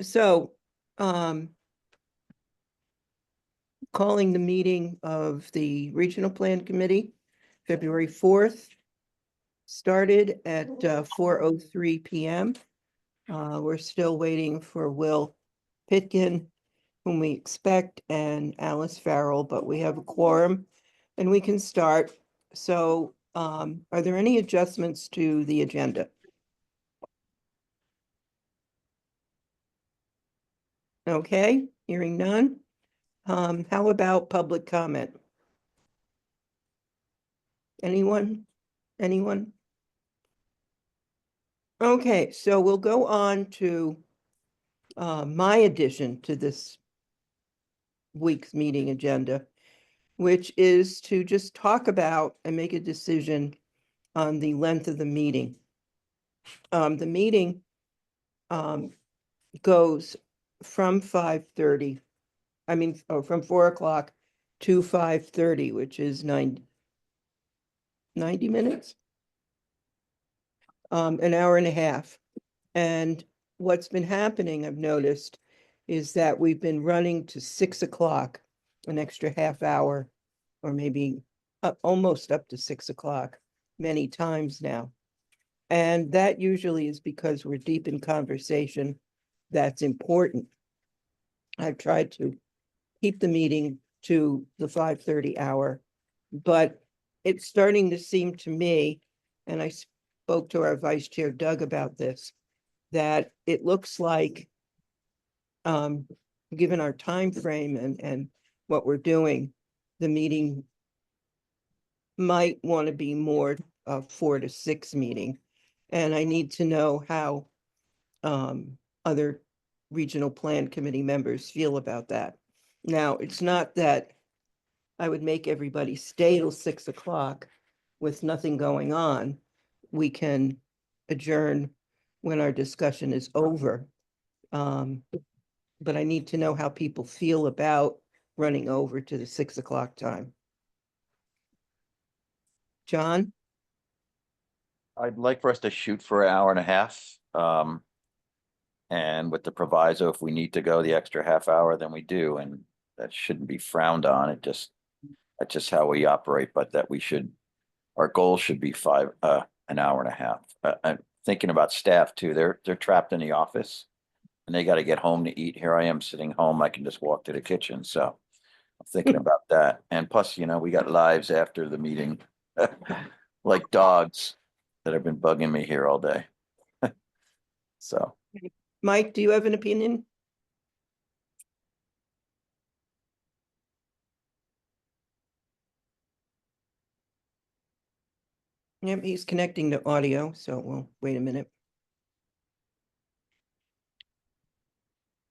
So, calling the meeting of the Regional Plan Committee, February 4th, started at 4:03 p.m. We're still waiting for Will Pitkin, whom we expect, and Alice Farrell, but we have a quorum and we can start. So, are there any adjustments to the agenda? Okay, hearing none. How about public comment? Anyone? Anyone? Okay, so we'll go on to my addition to this week's meeting agenda, which is to just talk about and make a decision on the length of the meeting. The meeting goes from 5:30, from 4 o'clock to 5:30, which is 90 minutes, an hour and a half. And what's been happening, I've noticed, is that we've been running to 6 o'clock, an extra half hour, or maybe almost up to 6 o'clock many times now. And that usually is because we're deep in conversation that's important. I've tried to keep the meeting to the 5:30 hour, but it's starting to seem to me, and I spoke to our Vice Chair Doug about this, that it looks like, given our time frame and what we're doing, the meeting might want to be more 4 to 6 meeting. And I need to know how other regional plan committee members feel about that. Now, it's not that I would make everybody stay till 6 o'clock with nothing going on. We can adjourn when our discussion is over. But I need to know how people feel about running over to the 6 o'clock time. John? I'd like for us to shoot for an hour and a half. And with the proviso, if we need to go the extra half hour, then we do, and that shouldn't be frowned on. That's just how we operate, but that our goal should be an hour and a half. I'm thinking about staff too. They're trapped in the office and they got to get home to eat. Here I am sitting home. I can just walk to the kitchen. So I'm thinking about that. And plus, we got lives after the meeting, like dogs that have been bugging me here all day. So. Mike, do you have an opinion? Yep, he's connecting to audio, so we'll wait a minute.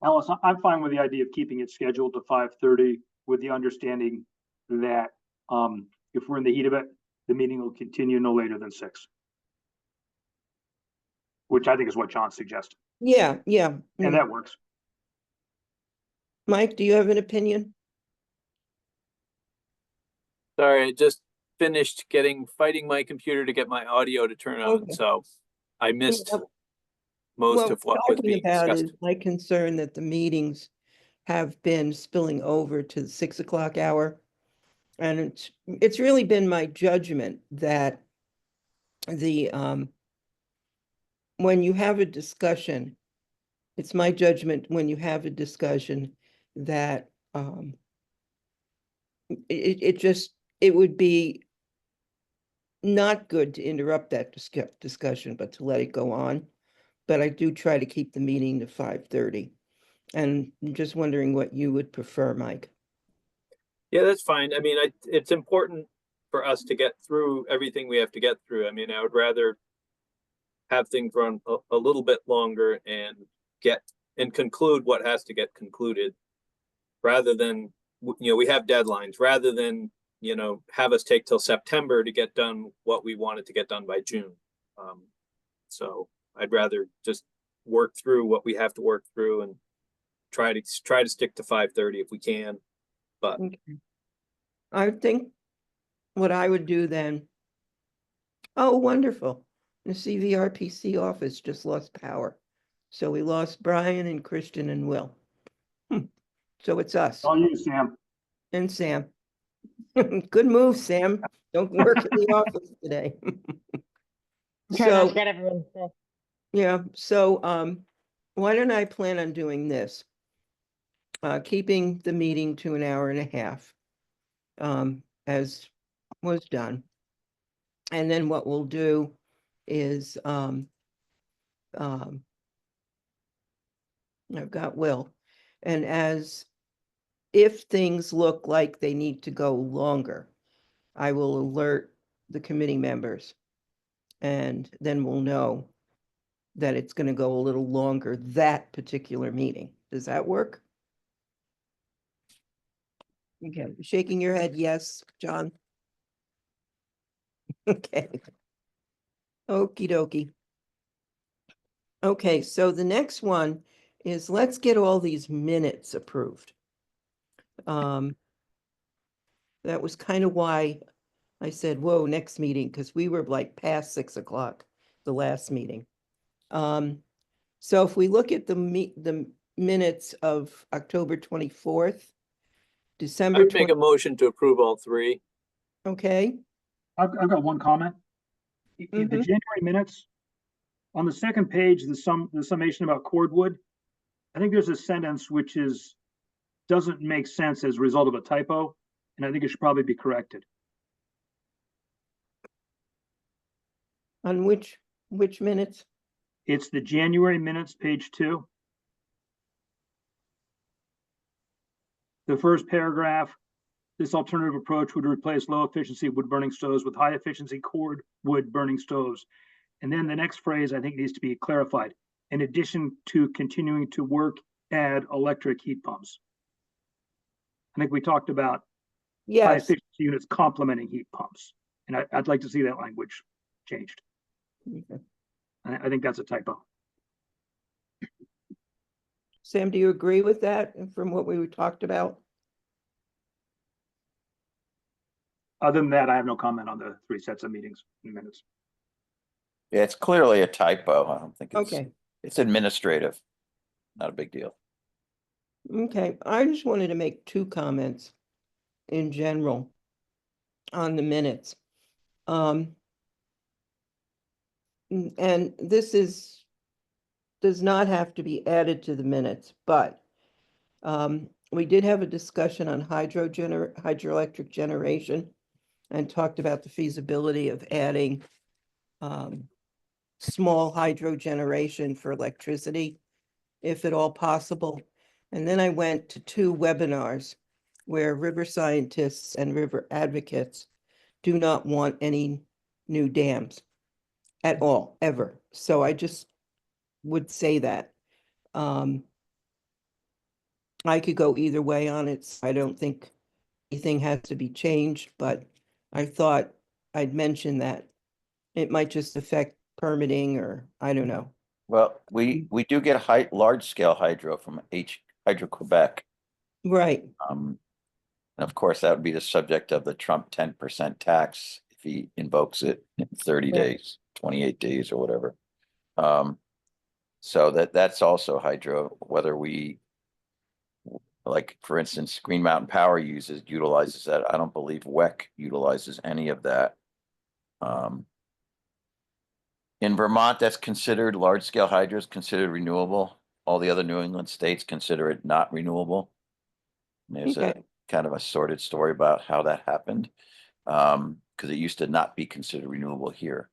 Alice, I'm fine with the idea of keeping it scheduled to 5:30 with the understanding that if we're in the heat of it, the meeting will continue no later than 6. Which I think is what John suggested. Yeah. And that works. Mike, do you have an opinion? Sorry, I just finished fighting my computer to get my audio to turn on, Okay. so I missed most of what was being discussed. My concern that the meetings have been spilling over to the 6 o'clock hour. And it's really been my judgment that when you have a discussion, it's my judgment when you have a discussion that it would be not good to interrupt that discussion, but to let it go on. But I do try to keep the meeting to 5:30. And I'm just wondering what you would prefer, Mike. Yeah, that's fine. I mean, it's important for us to get through everything we have to get through. I mean, I would rather have things run a little bit longer and conclude what has to get concluded, rather than, we have deadlines, rather than, have us take till September to get done what we wanted to get done by June. So I'd rather just work through what we have to work through and try to stick to 5:30 if we can. But okay. I think what I would do then, oh, wonderful. The CVRPC office just lost power. So we lost Brian and Christian and Will. So it's us All you, Sam. and Sam. Good move, Sam. Don't work in the office today. Try not to So, get everyone sick. yeah, so why don't I plan on doing this? Keeping the meeting to an hour and a half, as was done. And then what we'll do is I've got Will. And if things look like they need to go longer, I will alert the committee members. And then we'll know that it's going to go a little longer, that particular meeting. Does that work? Okay, shaking your head, yes, John? Okay. Okey dokey. Okay, so the next one is let's get all these minutes approved. That was kind of why I said, whoa, next meeting, because we were like past 6 o'clock, the last meeting. So if we look at the minutes of October 24th, I December would make 20, a motion to approve all three. okay, I've got one comment. In the Mhm. January minutes, on the second page, the summation about cordwood, I think there's a sentence which doesn't make sense as a result of a typo, and I think it should probably be corrected. on which minutes? It's the January minutes, page 2. The first paragraph, this alternative approach would replace low efficiency wood burning stoves with high efficiency cord wood burning stoves. And then the next phrase I think needs to be clarified. In addition to continuing to work, add electric heat pumps. I think we talked about high Yes, efficiency units complementing heat pumps. And I'd like to see that language changed. Okay. I think that's a typo. Sam, do you agree with that from what we talked about? Other than that, I have no comment on the 3 sets of meetings in minutes. Yeah, it's clearly a typo. I don't think Okay, it's administrative. Not a big deal. okay, I just wanted to make 2 comments in general on the minutes. And this does not have to be added to the minutes, but we did have a discussion on hydroelectric generation and talked about the feasibility of adding small hydro generation for electricity, if at all possible. And then I went to 2 webinars where river scientists and river advocates do not want any new dams at all, ever. So I just would say that. I could go either way on it. I don't think anything has to be changed, but I thought I'd mention that. It might just affect permitting or I don't know. Well, we do get large scale hydro from Hydro Quebec. Right, And of course, that would be the subject of the Trump 10% tax if he invokes it in 30 Right. days, 28 days or whatever. So that's also hydro, whether we, like, for instance, Green Mountain Power utilizes that. I don't believe WEC utilizes any of that. In Vermont, that's considered large scale hydro is considered renewable. All the other New England states consider it not renewable. And there's a Okay. kind of a sordid story about how that happened. Because it used to not be considered renewable here.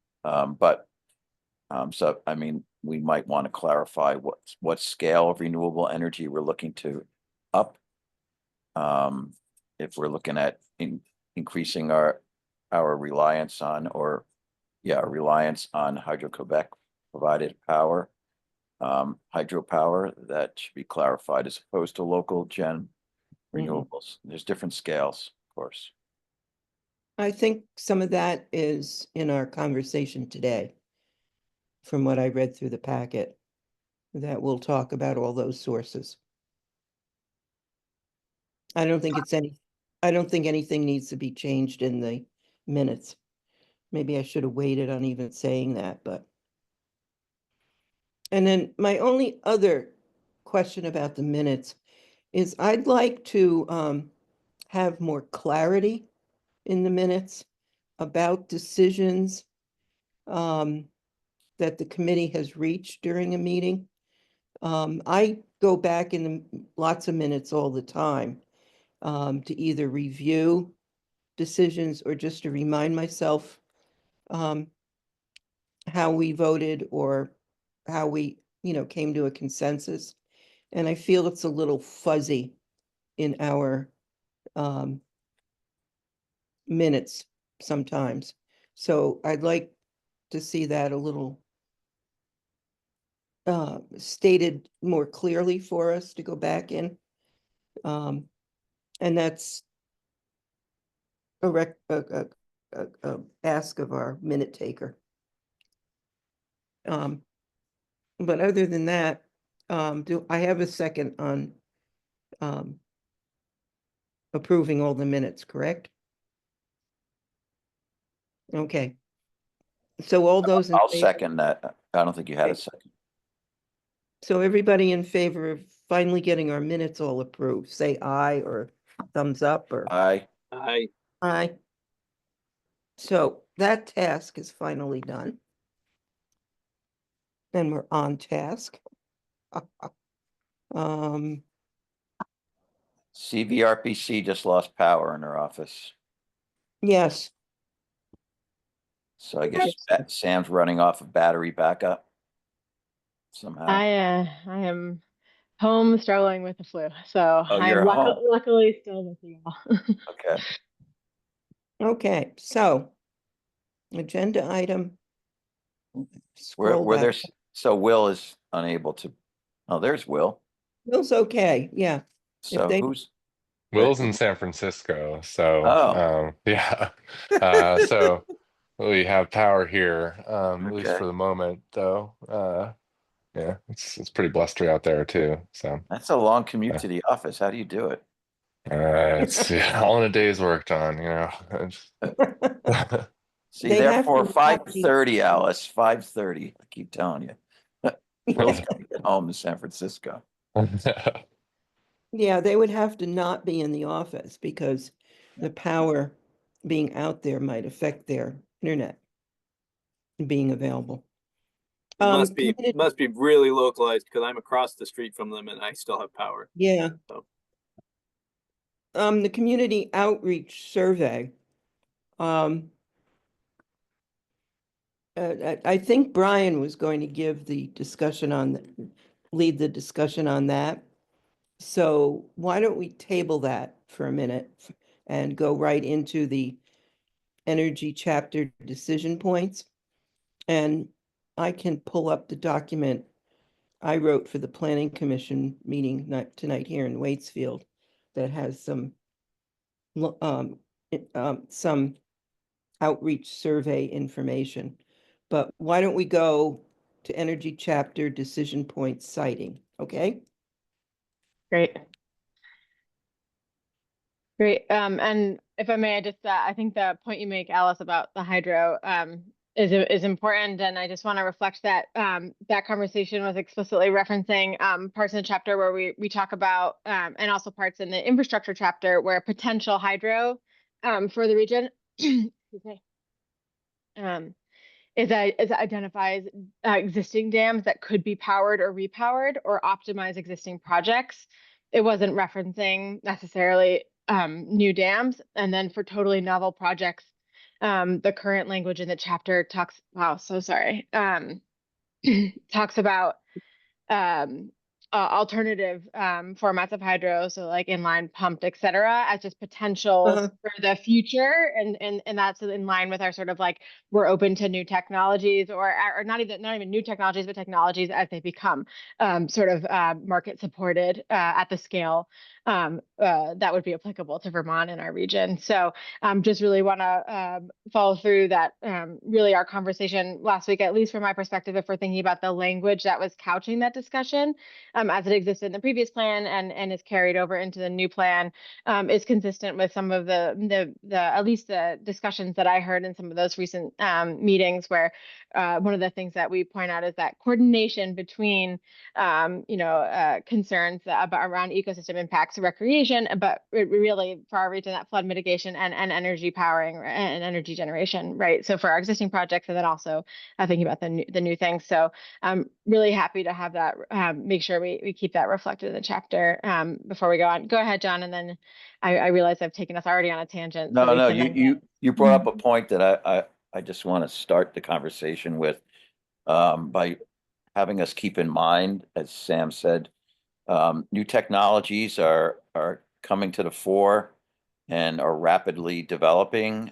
So I mean, we might want to clarify what scale of renewable energy we're looking to up. If we're looking at increasing our reliance on reliance on Hydro-Quebec provided power, hydropower, that should be clarified as opposed to local gen renewables. There's different scales, of course. I think some of that is in our conversation today, from what I read through the packet, that we'll talk about all those sources. I don't think anything needs to be changed in the minutes. Maybe I should have waited on even saying that, but And then my only other question about the minutes is I'd like to have more clarity in the minutes about decisions that the committee has reached during a meeting. I go back in lots of minutes all the time to either review decisions or just to remind myself how we voted or how we, came to a consensus. And I feel it's a little fuzzy in our minutes sometimes. So I'd like to see that a little stated more clearly for us to go back in. And that's a ask of our minute taker. But other than that, do I have a second on approving all the minutes, correct? Okay. So all those in I'll favor- second that. I don't think you had a Okay. second. So everybody in favor of finally getting our minutes all approved, say aye or thumbs up or Aye. aye. So that task is finally done. Then we're on task. CVRPC just lost power in their office. Yes, So I guess Sam's running off of battery backup somehow. I am home struggling with the flu, so Oh, I you're am at home. luckily still with you all. Okay. okay, so agenda item. Where Scroll back. there's, so Will is unable to, oh, there's Will. Will's okay, yeah. So they- who's, Will's in San Francisco, so Oh. yeah. So we have power here, at least Okay. for the moment, though. Yeah, it's pretty blustery out there too. So that's a long commute to the office. How do you do it? it's all in a day's work, John. See, They have therefore, to- 5:30, Alice, 5:30. I keep telling you. Will's gonna get home to San Francisco. Yeah, they would have to not be in the office because the power being out there might affect their internet being available. It must be community- must be really localized because I'm across the street from them and I still have power. Yeah. So. The community outreach survey. I think Brian was going to give the discussion lead the discussion on that. So why don't we table that for a minute and go right into the energy chapter decision points? And I can pull up the document I wrote for the planning commission meeting tonight here in Waitsfield that has some outreach survey information. But why don't we go to energy chapter decision point citing, okay? Great. Great. And if I may, I just I think the point you make, Alice, about the hydro is important, and I just want to reflect that that conversation was explicitly referencing parts in the chapter where we talk about and also parts in the infrastructure chapter where potential hydro for the region excuse me, is identifies existing dams that could be powered or repowered or optimize existing projects. It wasn't referencing necessarily new dams. And then for totally novel projects, the current language in the chapter talks, wow, so sorry, talks about alternative formats of hydro, so like inline pumped, et cetera, as just potentials for the future, and that's in line with our sort of like we're open to new technologies or not even new technologies, but technologies as they become sort of market supported at the scale that would be applicable to Vermont and our region. So just really want to follow through that. Really, our conversation last week, at least from my perspective, if we're thinking about the language that was couching that discussion, as it existed in the previous plan and is carried over into the new plan, is consistent with some of the at least the discussions that I heard in some of those recent meetings, where one of the things that we point out is that coordination between concerns around ecosystem impacts, recreation, but really for our region, that flood mitigation and energy powering and energy generation, right? So for our existing projects, and then also thinking about the new things. So I'm really happy to have that, make sure we keep that reflected in the chapter before we go on. Go ahead, John, and then I realize I've taken us already on a tangent. No, so we no, can then you brought up a point that I just want to start the conversation with, by having us keep in mind, as Sam said, new technologies are coming to the fore and are rapidly developing.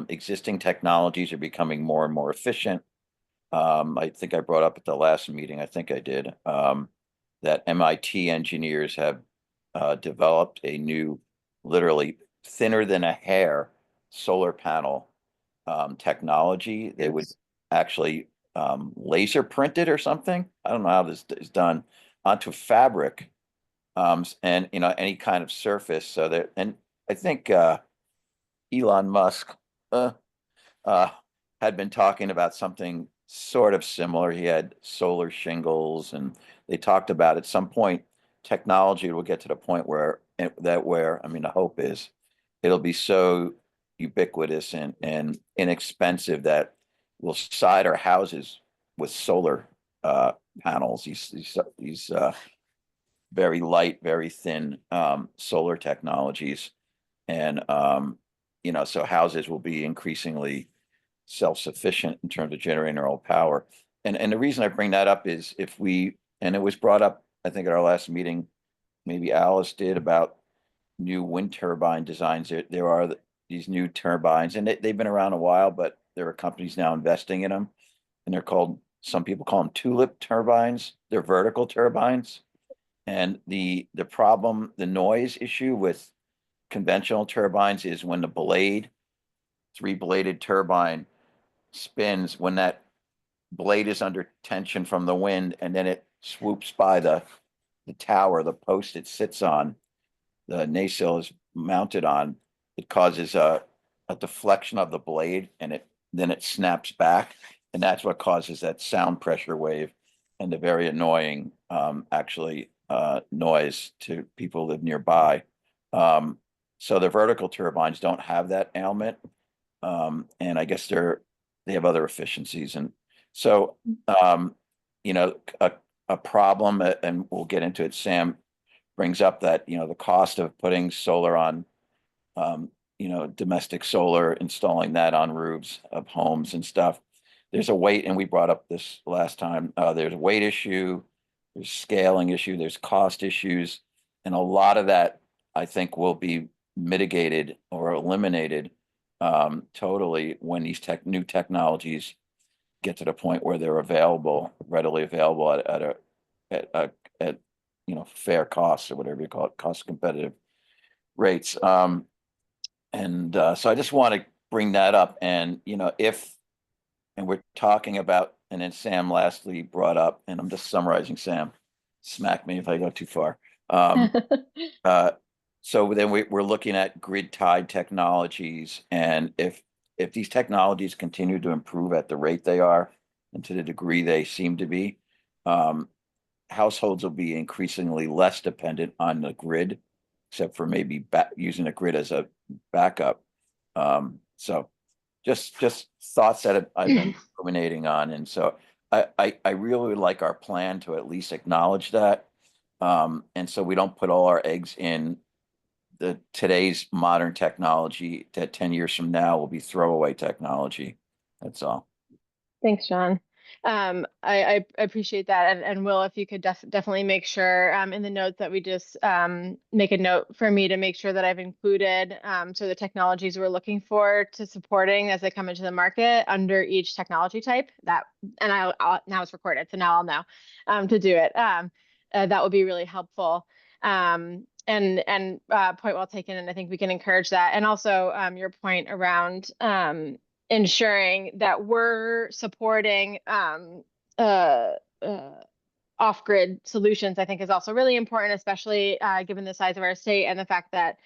Existing technologies are becoming more and more efficient. I think I brought up at the last meeting, I think I did, that MIT engineers have developed a new, literally thinner than a hair solar panel technology. They would actually laser print it or something. I don't know how this is done onto fabric, and any kind of surface. So that, and I think Elon Musk had been talking about something sort of similar. He had solar shingles, and they talked about at some point technology will get to the point where I mean, the hope is it'll be so ubiquitous and inexpensive that we'll side our houses with solar panels. These very light, very thin solar technologies, and so houses will be increasingly self-sufficient in terms of generating their own power. And the reason I bring that up is and it was brought up, I think at our last meeting, maybe Alice did, about new wind turbine designs. There are these new turbines, and they've been around a while, but there are companies now investing in them, and they're called, some people call them tulip turbines. They're vertical turbines. And the problem, the noise issue with conventional turbines is when the blade, three-bladed turbine, spins, when that blade is under tension from the wind, and then it swoops by the tower, the post it sits on, the nacelle is mounted on, it causes a deflection of the blade, and then it snaps back, and that's what causes that sound pressure wave and the very annoying noise to people who live nearby. So the vertical turbines don't have that ailment, and I guess they have other efficiencies. And so a problem, and we'll get into it, Sam brings up that the cost of putting solar on domestic solar, installing that on roofs of homes and stuff. There's a weight, and we brought up this last time, there's a weight issue, there's scaling issue, there's cost issues, and a lot of that I think will be mitigated or eliminated totally when these new technologies get to the point where they're readily available at fair costs, or whatever you call it, cost competitive rates. So I just want to bring that up, and and we're talking about, and then Sam lastly brought up, and I'm just summarizing, Sam, smack me if I go too far. So then we're looking at grid tied technologies, and if these technologies continue to improve at the rate they are, and to the degree they seem to be, households will be increasingly less dependent on the grid, except for maybe using the grid as a backup. So just thoughts that I've been ruminating on, and so I really would like our plan to at least acknowledge that, and so we don't put all our eggs in today's modern technology that 10 years from now will be throwaway technology. That's all. Thanks, John. I appreciate that. And Will, if you could definitely make sure in the notes that we just make a note for me to make sure that I've included so the technologies we're looking for to supporting as they come into the market under each technology type, and I'll now it's recorded, so now I'll know to do it. That would be really helpful. And point well taken, and I think we can encourage that. And also your point around ensuring that we're supporting off-grid solutions, I think is also really important, especially given the size of our state and the fact that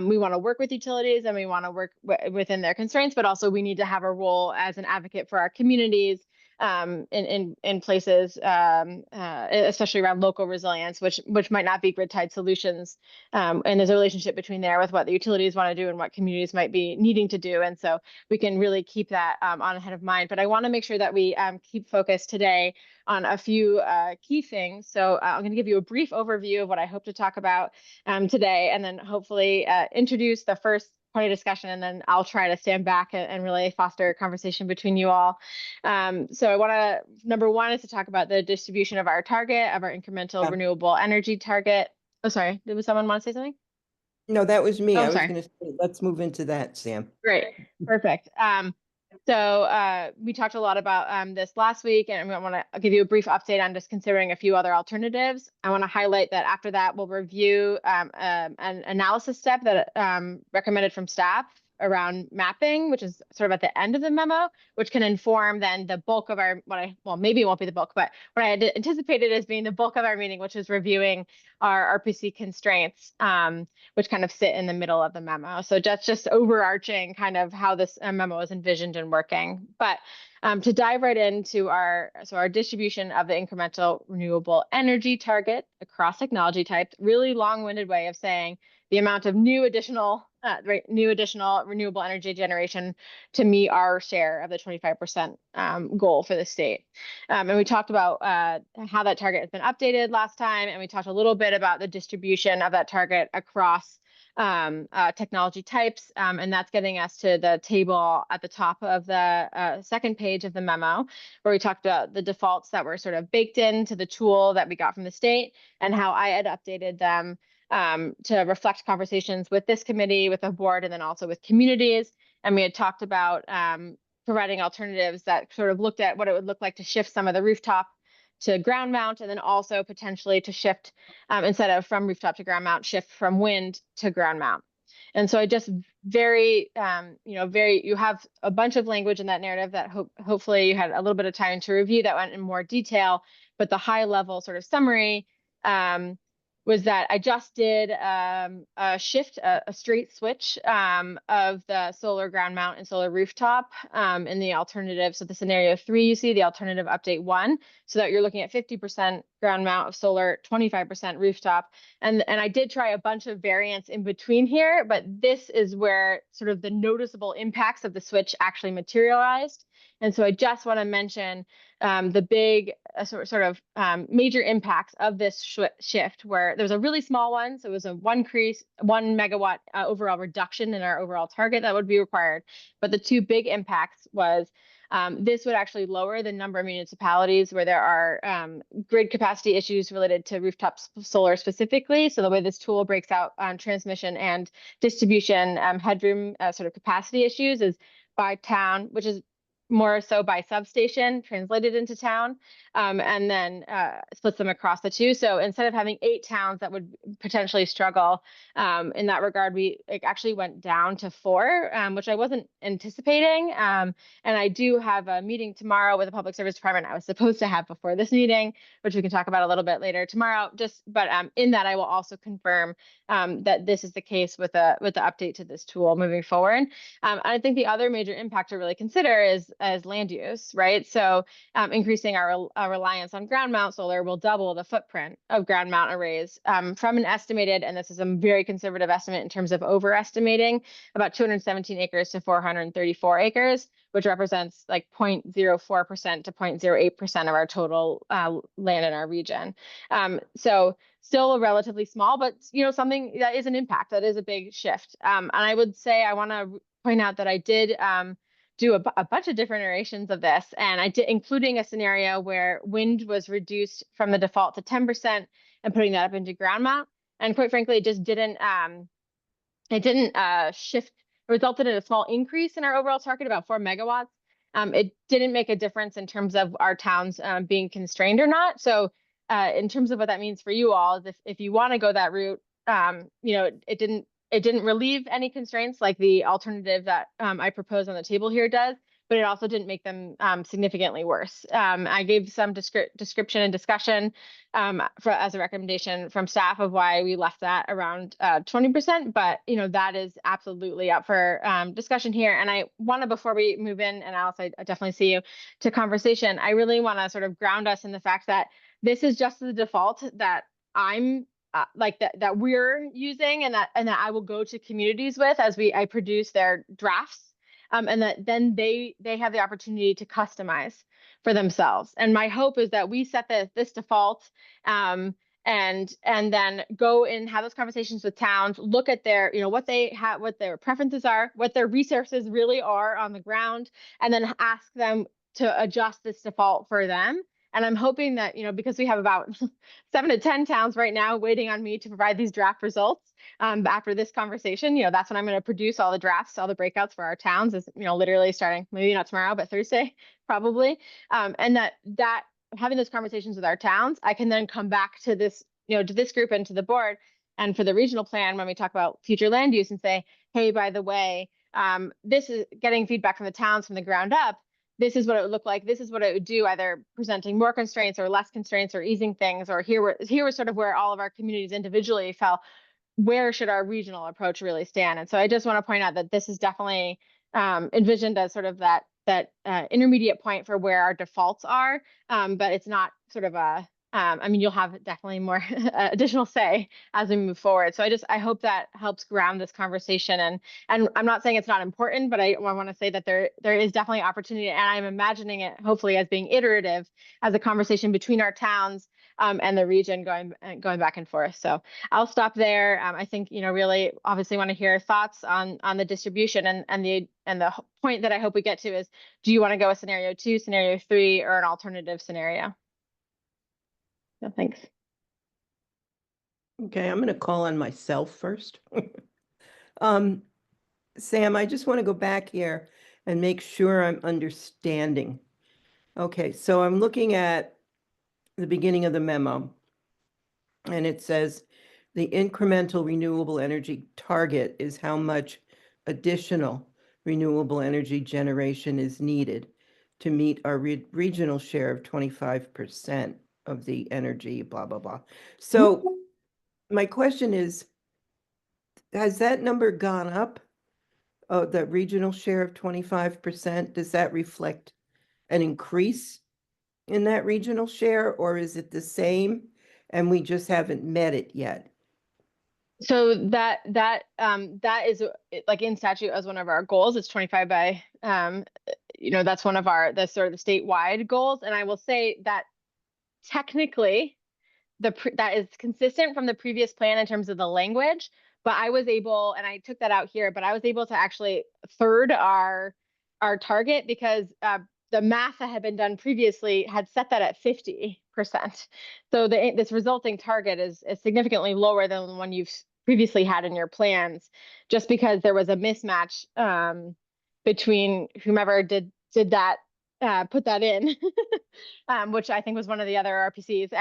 we want to work with utilities and we want to work within their constraints, but also we need to have a role as an advocate for our communities in places, especially around local resilience, which might not be grid-tied solutions. And there's a relationship between there with what the utilities want to do and what communities might be needing to do. And so we can really keep that on ahead of mind. But I want to make sure that we keep focused today on a few key things. So I'm going to give you a brief overview of what I hope to talk about today, and then hopefully introduce the first part of discussion, and then I'll try to stand back and really foster a conversation between you all. So I want to, number one is to talk about the distribution of our target, of our incremental renewable energy target. Oh, sorry, did someone want to say something? No, that was me. Oh, I was sorry. going to say, let's move into that, Sam. Great, perfect. So we talked a lot about this last week, and I want to give you a brief update on just considering a few other alternatives. I want to highlight that after that, we'll review an analysis step that recommended from staff around mapping, which is sort of at the end of the memo, which can inform then the bulk of our, well, maybe it won't be the bulk, but what I had anticipated as being the bulk of our meeting, which is reviewing our RPC constraints, which kind of sit in the middle of the memo. So that's just overarching kind of how this memo is envisioned and working. But to dive right into our distribution of the incremental renewable energy target across technology types, really long-winded way of saying the amount of new additional renewable energy generation to meet our share of the 25% goal for the state. And we talked about how that target has been updated last time, and we talked a little bit about the distribution of that target across technology types, and that's getting us to the table at the top of the second page of the memo, where we talked about the defaults that were sort of baked into the tool that we got from the state, and how I had updated them to reflect conversations with this committee, with the board, and then also with communities. And we had talked about providing alternatives that sort of looked at what it would look like to shift some of the rooftop to ground mount, and then also potentially to shift, instead of from rooftop to ground mount, shift from wind to ground mount. And so I just you have a bunch of language in that narrative that hopefully you had a little bit of time to review that went in more detail, but the high level sort of summary was that I just did a straight switch of the solar ground mount and solar rooftop in the alternative. So the scenario 3, you see the alternative update 1, so that you're looking at 50% ground mount of solar, 25% rooftop. And I did try a bunch of variants in between here, but this is where sort of the noticeable impacts of the switch actually materialized. And so I just want to mention the big major impacts of this shift, where there was a really small one. So it was a 1 megawatt overall reduction in our overall target that would be required. But the two big impacts was this would actually lower the number of municipalities where there are grid capacity issues related to rooftop solar specifically. So the way this tool breaks out transmission and distribution headroom sort of capacity issues is by town, which is more so by substation translated into town, and then splits them across the two. So instead of having 8 towns that would potentially struggle in that regard, we actually went down to 4, which I wasn't anticipating. And I do have a meeting tomorrow with the Public Service Department I was supposed to have before this meeting, which we can talk about a little bit later tomorrow. But in that, I will also confirm that this is the case with the update to this tool moving forward. I think the other major impact to really consider is as land use, right? So increasing our reliance on ground mount solar will double the footprint of ground mount arrays from an estimated, and this is a very conservative estimate in terms of overestimating, about 217 acres to 434 acres, which represents like 0.04% to 0.08% of our total land in our region. So still a relatively small, but something that is an impact, that is a big shift. And I would say I want to point out that I did do a bunch of different iterations of this, and I did, including a scenario where wind was reduced from the default to 10% and putting that up into ground mount. And quite frankly, it just didn't shift. It resulted in a small increase in our overall target, about 4 megawatts. It didn't make a difference in terms of our towns being constrained or not. So in terms of what that means for you all, is if you want to go that route, it didn't relieve any constraints like the alternative that I propose on the table here does, but it also didn't make them significantly worse. I gave some description and discussion as a recommendation from staff of why we left that around 20%, but that is absolutely up for discussion here. And I want to, before we move in, and Alice, I definitely see you, to conversation, I really want to sort of ground us in the fact that this is just the default that I'm that we're using, and that I will go to communities with as I produce their drafts, and that then they have the opportunity to customize for themselves. And my hope is that we set this default, and then go and have those conversations with towns, look at their, what they have, what their preferences are, what their resources really are on the ground, and then ask them to adjust this default for them. And I'm hoping that, because we have about 7 to 10 towns right now waiting on me to provide these draft results, after this conversation, that's when I'm going to produce all the drafts, all the breakouts for our towns, is, literally starting, maybe not tomorrow, but Thursday, probably. And that having those conversations with our towns, I can then come back to this, to this group and to the board, and for the regional plan, when we talk about future land use, and say, hey, by the way, this is getting feedback from the towns from the ground up. This is what it would look like. This is what it would do, either presenting more constraints or less constraints, or easing things, or here was sort of where all of our communities individually fell. Where should our regional approach really stand? And so I just want to point out that this is definitely envisioned as sort of that intermediate point for where our defaults are, but it's not sort of a you'll have definitely more additional say as we move forward. So I hope that helps ground this conversation. And I'm not saying it's not important, but I want to say that there is definitely opportunity, and I'm imagining it hopefully as being iterative, as a conversation between our towns and the region going back and forth. So I'll stop there. I think, really obviously want to hear thoughts on the distribution, and the point that I hope we get to is, do you want to go with scenario 2, scenario 3, or an alternative scenario? No, thanks. Okay, I'm going to call on myself first. Sam, I just want to go back here and make sure I'm understanding. Okay, so I'm looking at the beginning of the memo, and it says the incremental renewable energy target is how much additional renewable energy generation is needed to meet our regional share of 25% of the energy, blah, blah, blah. So my question is, has that number gone up? Oh, the regional share of 25%, does that reflect an increase in that regional share, or is it the same and we just haven't met it yet? So that is like in statute as one of our goals. It's 25 by, that's one of the sort of the statewide goals. And I will say that technically that is consistent from the previous plan in terms of the language, but I was able, and I took that out here, but I was able to actually third our target, because the math that had been done previously had set that at 50%. So this resulting target is significantly lower than the one you've previously had in your plans, just because there was a mismatch between whomever did that, put that in, which I think was one of the other RPCs,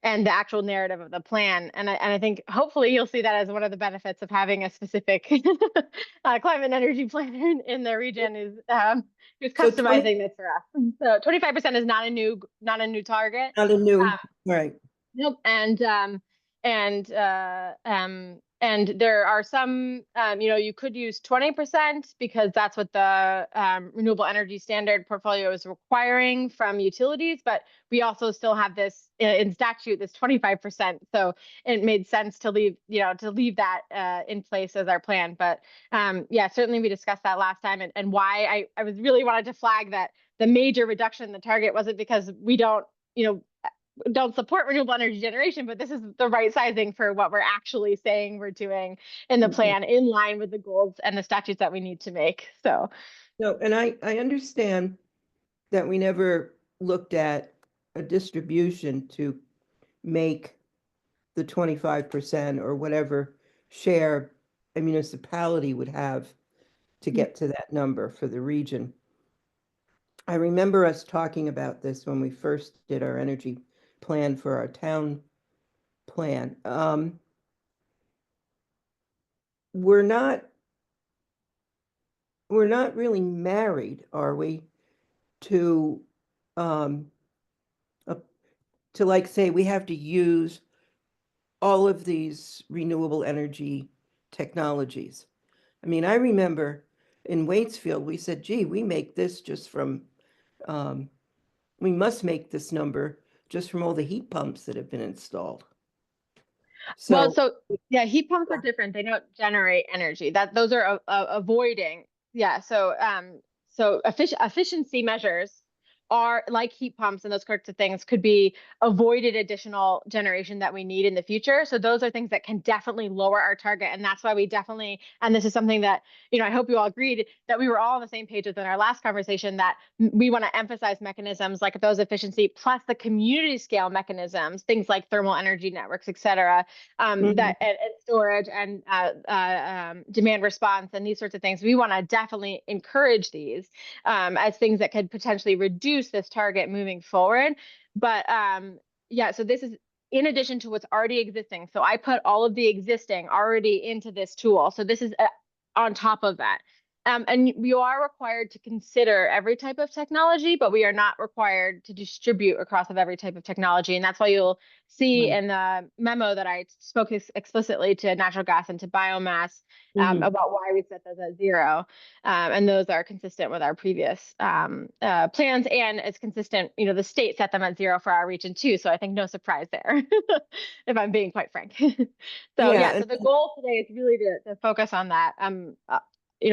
and the actual narrative of the plan. And I think hopefully you'll see that as one of the benefits of having a specific climate and energy planner in the region, who's customizing this for us. So 25% is not a new target. Not a new, right. Nope. And there are some, you could use 20%, because that's what the renewable energy standard portfolio is requiring from utilities. But we also still have this in statute, this 25%. So it made sense to leave that in place as our plan. But yeah, certainly we discussed that last time, and why I was really wanted to flag that the major reduction in the target wasn't because we don't support renewable energy generation, but this is the right sizing for what we're actually saying we're doing in the plan, in line with the goals and the statutes that we need to make. So, no, and I understand that we never looked at a distribution to make the 25% or whatever share a municipality would have to get to that number for the region. I remember us talking about this when we first did our energy plan for our town plan. We're not we're not really married, are we, to, um, to like say we have to use all of these renewable energy technologies. I mean, I remember in Waitsfield, we said, gee, we make this just from, we must make this number just from all the heat pumps that have been installed. Well, So, so yeah, heat pumps are different. They don't generate energy. Those are avoiding. Yeah. So efficiency measures are like heat pumps and those sorts of things could be avoided additional generation that we need in the future. So those are things that can definitely lower our target. And that's why we definitely, and this is something that, I hope you all agreed that we were all on the same page within our last conversation, that we want to emphasize mechanisms like those efficiency plus the community scale mechanisms, things like thermal energy networks, et cetera, that and storage and demand response and these sorts of things. We want to definitely encourage these as things that could potentially reduce this target moving forward. But yeah, so this is in addition to what's already existing. So I put all of the existing already into this tool. So this is on top of that. And we are required to consider every type of technology, but we are not required to distribute across of every type of technology. And that's why you'll see in the memo that I spoke explicitly to natural gas and to biomass about why we set those at 0. And those are consistent with our previous plans, and it's consistent, the state set them at 0 for our region too. So I think no surprise there, if I'm being quite frank. So yeah, so the goal today is really to focus on that.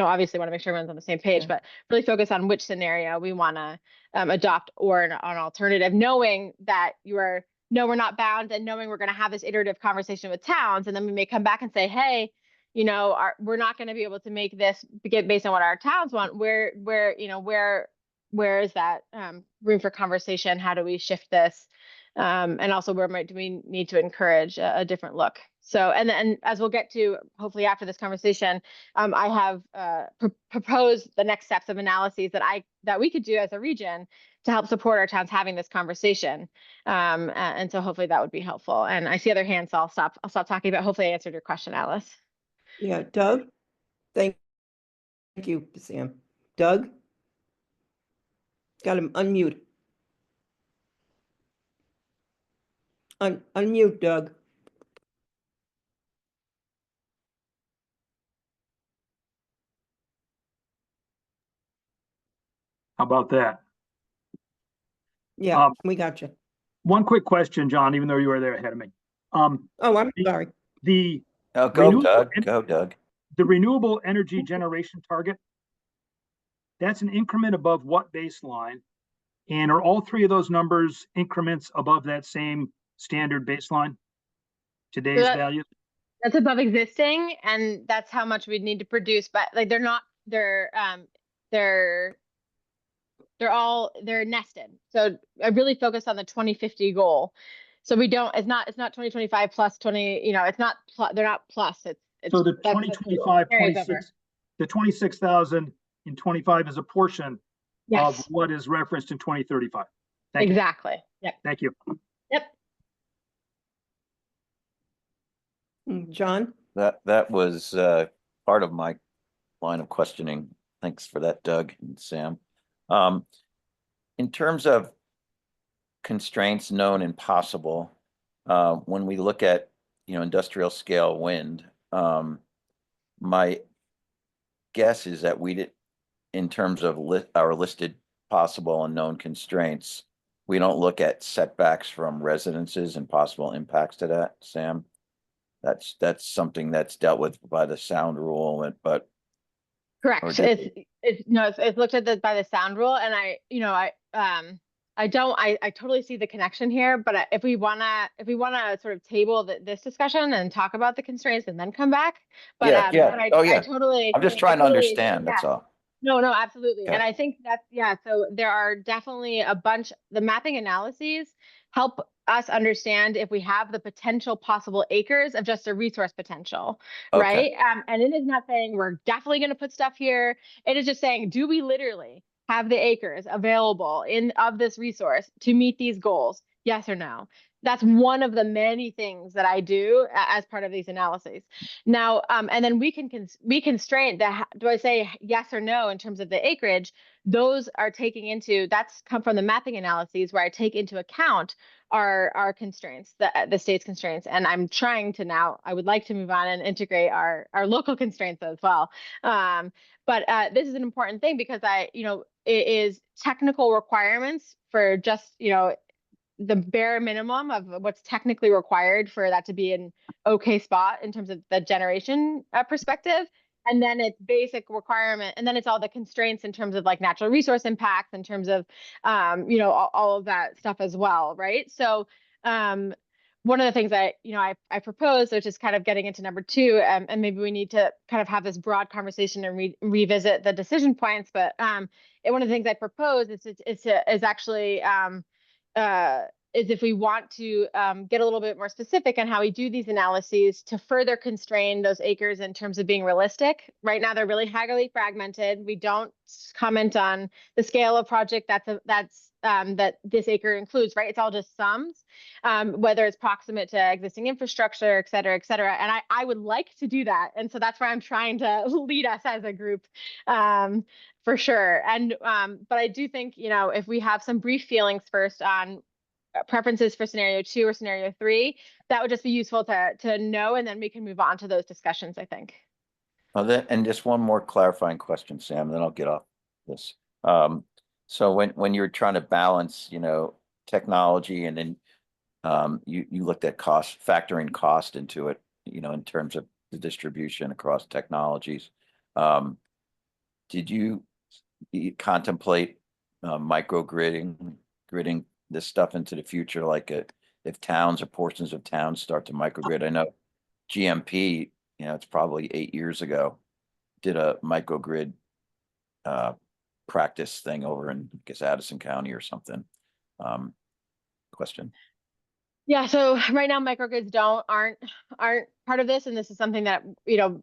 Obviously want to make sure everyone's on the same page, but really focus on which scenario we want to adopt or an alternative, knowing that we're not bound and knowing we're going to have this iterative conversation with towns. And then we may come back and say, hey, we're not going to be able to make this based on what our towns want. Where is that room for conversation? How do we shift this? And also where do we need to encourage a different look? So, and then as we'll get to, hopefully after this conversation, I have proposed the next steps of analyses that we could do as a region to help support our towns having this conversation. And so hopefully that would be helpful. And I see other hands, so I'll stop talking about, hopefully I answered your question, Alice. yeah, Doug, thank you, Sam. Doug? Got him unmute. Unmute, Doug. How about that? Yeah, we got you. One quick question, John, even though you were there ahead of me. Oh, I'm sorry. Oh, Go, Doug. The renewable energy generation target, that's an increment above what baseline? And are all three of those numbers increments above that same standard baseline? Today's values? That's above existing, and that's how much we'd need to produce. But like they're nested. So I really focus on the 2050 goal. So it's not 2025 plus 20, it's not, they're not plus, it's so the 2025, 26, the 26,025 is a portion of what is referenced in 2035. Thank exactly. You. Yep. Thank you. Yep. John? That was part of my line of questioning. Thanks for that, Doug and Sam. In terms of constraints known and possible, when we look at industrial scale wind, my guess is that we did, in terms of our listed possible and known constraints, we don't look at setbacks from residences and possible impacts to that, Sam. That's something that's dealt with by the sound rule, but correct. It's looked at by the sound rule, and I totally see the connection here. But if we wanna sort of table this discussion and talk about the constraints and then come back, but I totally. I'm just trying to understand. That's all. No, absolutely. Okay. And I think so there are definitely the mapping analyses help us understand if we have the potential possible acres of just a resource potential, right? And it is not saying we're definitely going to put stuff here. It is just saying, do we literally have the acres available of this resource to meet these goals? Yes or no? That's one of the many things that I do as part of these analyses. Now, and then we constrain that. Do I say yes or no in terms of the acreage? Those are taking into, that's come from the mapping analyses where I take into account our constraints, the state's constraints. And I'm trying to now, I would like to move on and integrate our local constraints as well. But this is an important thing because it is technical requirements for just, the bare minimum of what's technically required for that to be an okay spot in terms of the generation perspective. And then it's basic requirement. And then it's all the constraints in terms of like natural resource impacts, in terms of, all of that stuff as well. Right. So, one of the things I proposed, which is kind of getting into number two, and maybe we need to kind of have this broad conversation and revisit the decision points. But one of the things I propose is actually is if we want to get a little bit more specific on how we do these analyses to further constrain those acres in terms of being realistic. Right now, they're really highly fragmented. We don't comment on the scale of project that this acre includes, right? It's all just sums, whether it's proximate to existing infrastructure, et cetera, et cetera. And I would like to do that. And so that's where I'm trying to lead us as a group. For sure. And but I do think, if we have some brief feelings first on preferences for scenario 2 or scenario 3, that would just be useful to know, and then we can move on to those discussions, I think. And just one more clarifying question, Sam, then I'll get off this. So when you're trying to balance, technology, and then you looked at factoring cost into it, in terms of the distribution across technologies. Did you contemplate gridding this stuff into the future, like if towns or portions of towns start to microgrid? I know GMP, it's probably 8 years ago, did a microgrid practice thing over in, I guess, Addison County or something. Question. Yeah, so right now microgrids aren't part of this, and this is something that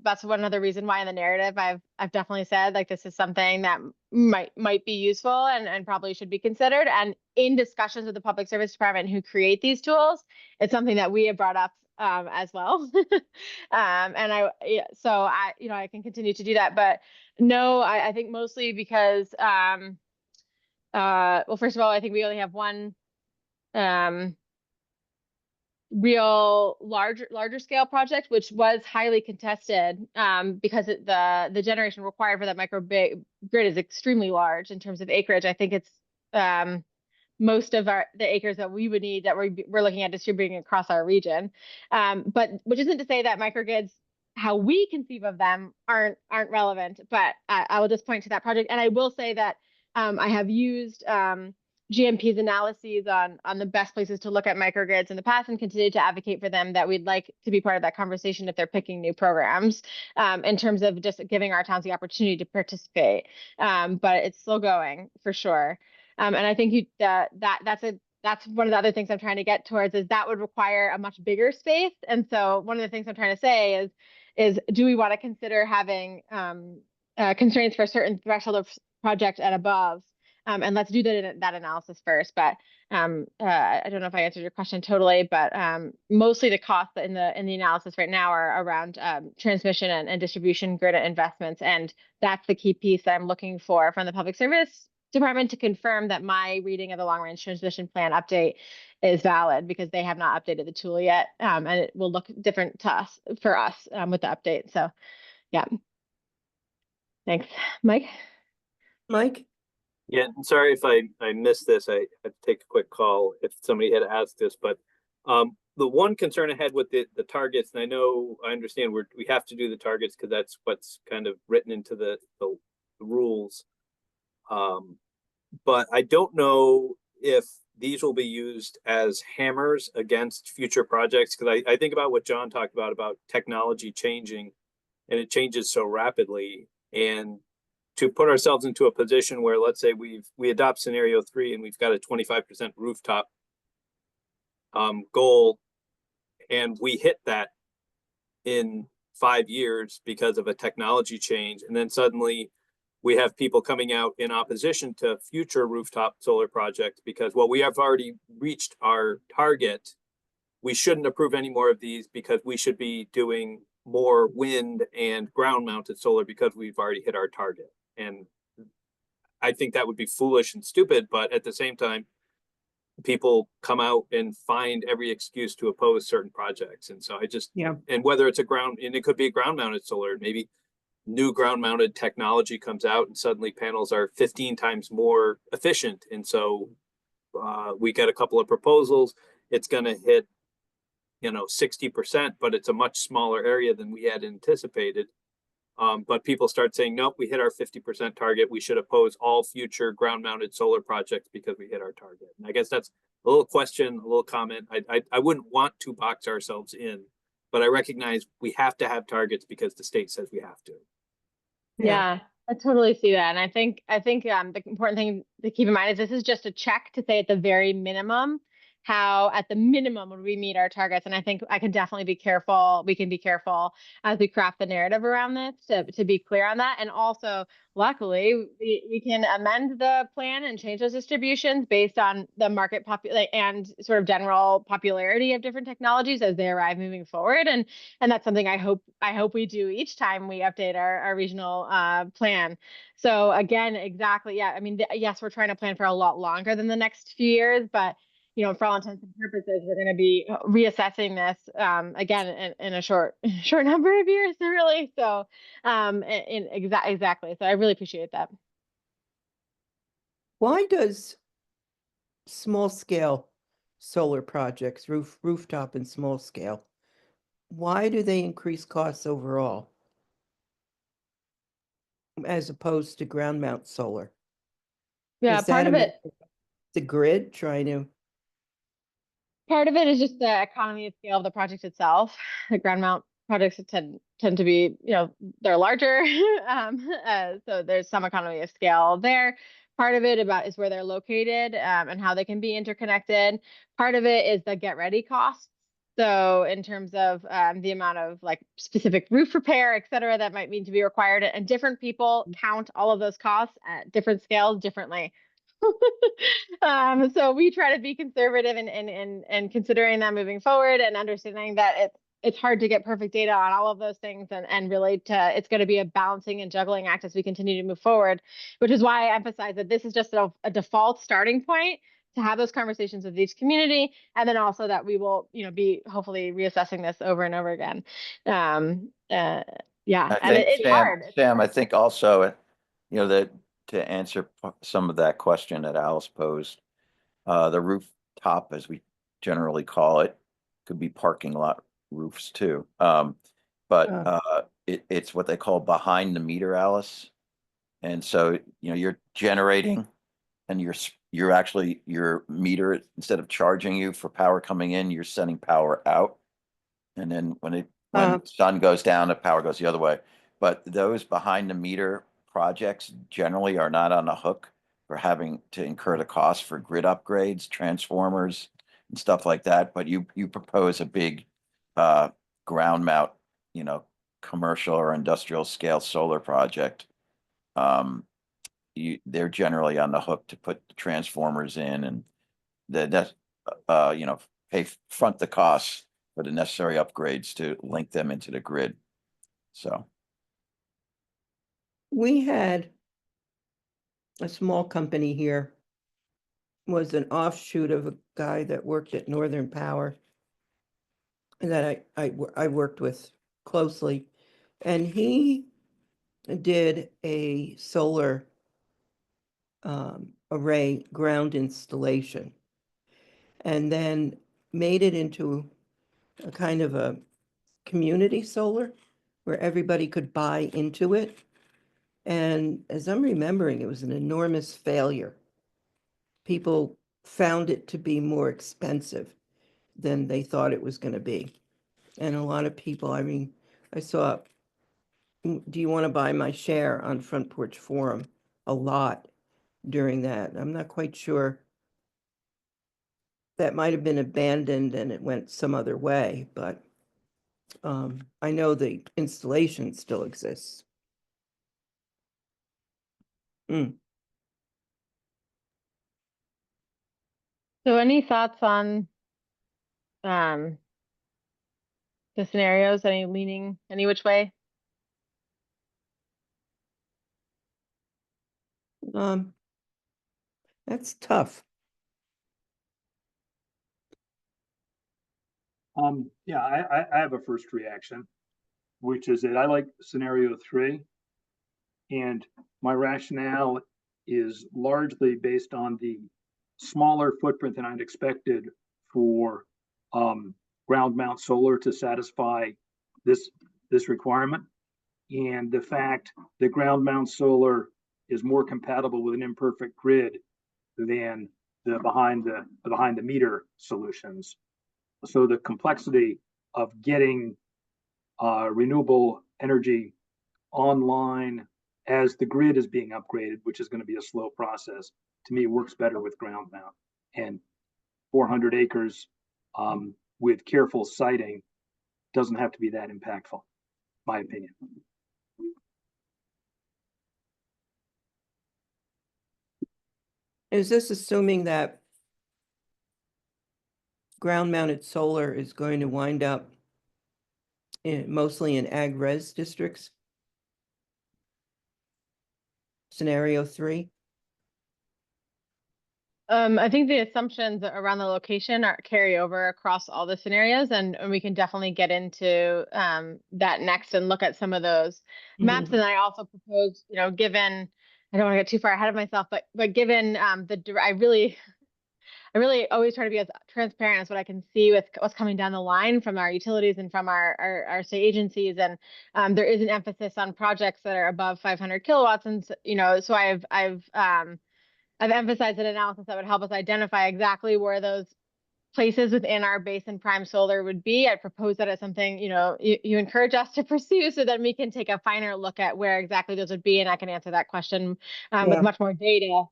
that's one other reason why in the narrative I've definitely said like this is something that might be useful and probably should be considered. And in discussions with the Public Service Department who create these tools, it's something that we have brought up as well. And I can continue to do that, but no, I think mostly because well, first of all, I think we only have one real larger scale project, which was highly contested because the generation required for that microgrid is extremely large in terms of acreage. I think it's most of the acres that we would need that we're looking at distributing across our region. But which isn't to say that microgrids, how we conceive of them, aren't relevant. But I will just point to that project, and I will say that I have used GMP's analyses on the best places to look at microgrids in the past, and continue to advocate for them, that we'd like to be part of that conversation if they're picking new programs, in terms of just giving our towns the opportunity to participate. But it's still going for sure. And I think that's one of the other things I'm trying to get towards, is that would require a much bigger space. And so one of the things I'm trying to say is do we want to consider having constraints for a certain threshold of project and above? And let's do that analysis first. But I don't know if I answered your question totally, but mostly the costs in the analysis right now are around transmission and distribution grid investments. And that's the key piece that I'm looking for from the Public Service Department to confirm that my reading of the long range transmission plan update is valid, because they have not updated the tool yet. And it will look different for us with the update. So yeah. Thanks, Mike. Mike? Yeah, sorry if I missed this. I had to take a quick call if somebody had asked this, but the one concern I had with the targets, and I understand we have to do the targets because that's what's kind of written into the rules. But I don't know if these will be used as hammers against future projects, because I think about what John talked about technology changing, and it changes so rapidly. And to put ourselves into a position where, let's say we adopt scenario 3 and we've got a 25% rooftop goal, and we hit that in 5 years because of a technology change, and then suddenly we have people coming out in opposition to future rooftop solar projects because, well, we have already reached our target. We shouldn't approve any more of these because we should be doing more wind and ground mounted solar because we've already hit our target. And I think that would be foolish and stupid, but at the same time, people come out and find every excuse to oppose certain projects. And so I just, Yeah. and whether it's a ground, and it could be a ground mounted solar, maybe new ground mounted technology comes out and suddenly panels are 15 times more efficient. And so we get a couple of proposals, it's going to hit, 60%, but it's a much smaller area than we had anticipated. But people start saying, nope, we hit our 50% target. We should oppose all future ground mounted solar projects because we hit our target. And I guess that's a little question, a little comment. I wouldn't want to box ourselves in, but I recognize we have to have targets because the state says we have to. Yeah, I totally see that. And I think the important thing to keep in mind is this is just a check to say at the very minimum, how at the minimum would we meet our targets. And I think I can definitely be careful. We can be careful as we craft the narrative around this to be clear on that. And also, luckily, we can amend the plan and change those distributions based on the market and sort of general popularity of different technologies as they arrive moving forward. And that's something I hope we do each time we update our regional plan. So again, exactly. Yeah. I mean, yes, we're trying to plan for a lot longer than the next few years, but for all intents and purposes, we're going to be reassessing this again in a short number of years, really. So, exactly. So I really appreciate that. Why does small scale solar projects, rooftop and small scale, why do they increase costs overall as opposed to ground mount solar? Yeah, Is part that of it. the grid trying to? Part of it is just the economy of scale of the project itself. The ground mount projects tend to be, they're larger. So there's some economy of scale there. Part of it is where they're located and how they can be interconnected. Part of it is the get ready costs. So in terms of the amount of specific roof repair, et cetera, that might need to be required, and different people count all of those costs at different scales differently. So we try to be conservative and considering that moving forward and understanding that it's hard to get perfect data on all of those things and really it's going to be a balancing and juggling act as we continue to move forward, which is why I emphasize that this is just a default starting point to have those conversations with each community, and then also that we will be hopefully reassessing this over and over again. Yeah, and it's hard. Sam, I think also, that to answer some of that question that Alice posed, the rooftop, as we generally call it, could be parking lot roofs too. But it's what they call behind the meter, Alice. And so, you're generating and you're actually, your meter, instead of charging you for power coming in, you're sending power out. And then when the sun goes down, the power goes the other way. But those behind the meter projects generally are not on the hook for having to incur the cost for grid upgrades, transformers, and stuff like that. But you propose a big ground mount, commercial or industrial scale solar project. They're generally on the hook to put the transformers in and front the costs for the necessary upgrades to link them into the grid. So We had a small company here, was an offshoot of a guy that worked at Northern Power that I worked with closely, and he did a solar array ground installation and then made it into a kind of a community solar where everybody could buy into it. And as I'm remembering, it was an enormous failure. People found it to be more expensive than they thought it was going to be. And a lot of people, I saw, do you want to buy my share on Front Porch Forum a lot during that. I'm not quite sure. That might have been abandoned and it went some other way, but I know the installation still exists. Mm. So any thoughts on um the scenarios? Any leaning any which way? That's tough. Yeah, I have a first reaction, which is that I like scenario 3. And my rationale is largely based on the smaller footprint than I'd expected for ground mount solar to satisfy this requirement. And the fact that ground mount solar is more compatible with an imperfect grid than the behind the meter solutions. So the complexity of getting renewable energy online as the grid is being upgraded, which is going to be a slow process, to me works better with ground mount. And 400 acres with careful siting doesn't have to be that impactful, my opinion. Is this assuming that ground mounted solar is going to wind up mostly in ag res districts? Scenario 3? I think the assumptions around the location are carry over across all the scenarios, and we can definitely get into that next and look at some of those maps. And I also propose, you know, given I don't want to get too far ahead of myself, but given I really always try to be as transparent as what I can see with what's coming down the line from our utilities and from our state agencies. And there is an emphasis on projects that are above 500 kilowatts. And, you know, so I've emphasized an analysis that would help us identify exactly where those places within our basin prime solar would be. I propose that as something, you know, you encourage us to pursue so that we can take a finer look at where exactly those would be. And I can answer that question with much more data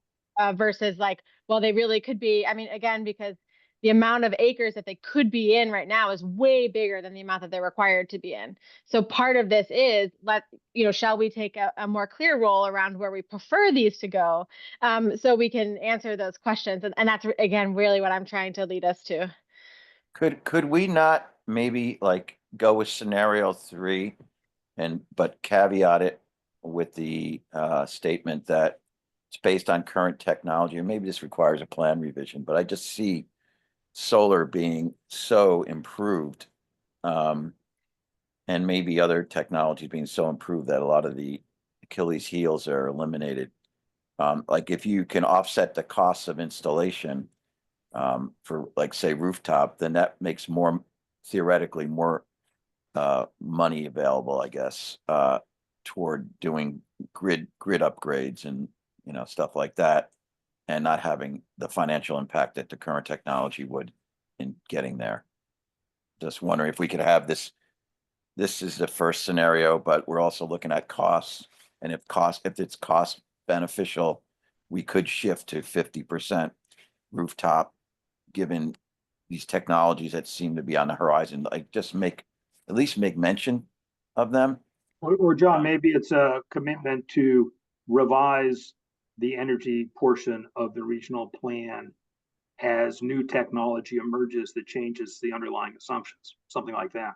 versus like, well, they really could be. I mean, again, because the amount of acres that they could be in right now is way bigger than the amount that they're required to be in. So part of this is shall we take a more clear role around where we prefer these to go so we can answer those questions. And that's, again, really what I'm trying to lead us to. Could we not maybe like go with scenario 3 but caveat it with the statement that it's based on current technology, and maybe this requires a plan revision, but I just see solar being so improved, and maybe other technologies being so improved that a lot of the Achilles heels are eliminated. Like if you can offset the costs of installation for like say rooftop, then that makes more theoretically more money available, I guess, toward doing grid upgrades and stuff like that, and not having the financial impact that the current technology would in getting there. Just wondering if we could have this. This is the first scenario, but we're also looking at costs, and if it's cost beneficial, we could shift to 50% rooftop, given these technologies that seem to be on the horizon. Like just at least make mention of them. Or John, maybe it's a commitment to revise the energy portion of the regional plan as new technology emerges that changes the underlying assumptions, something like that.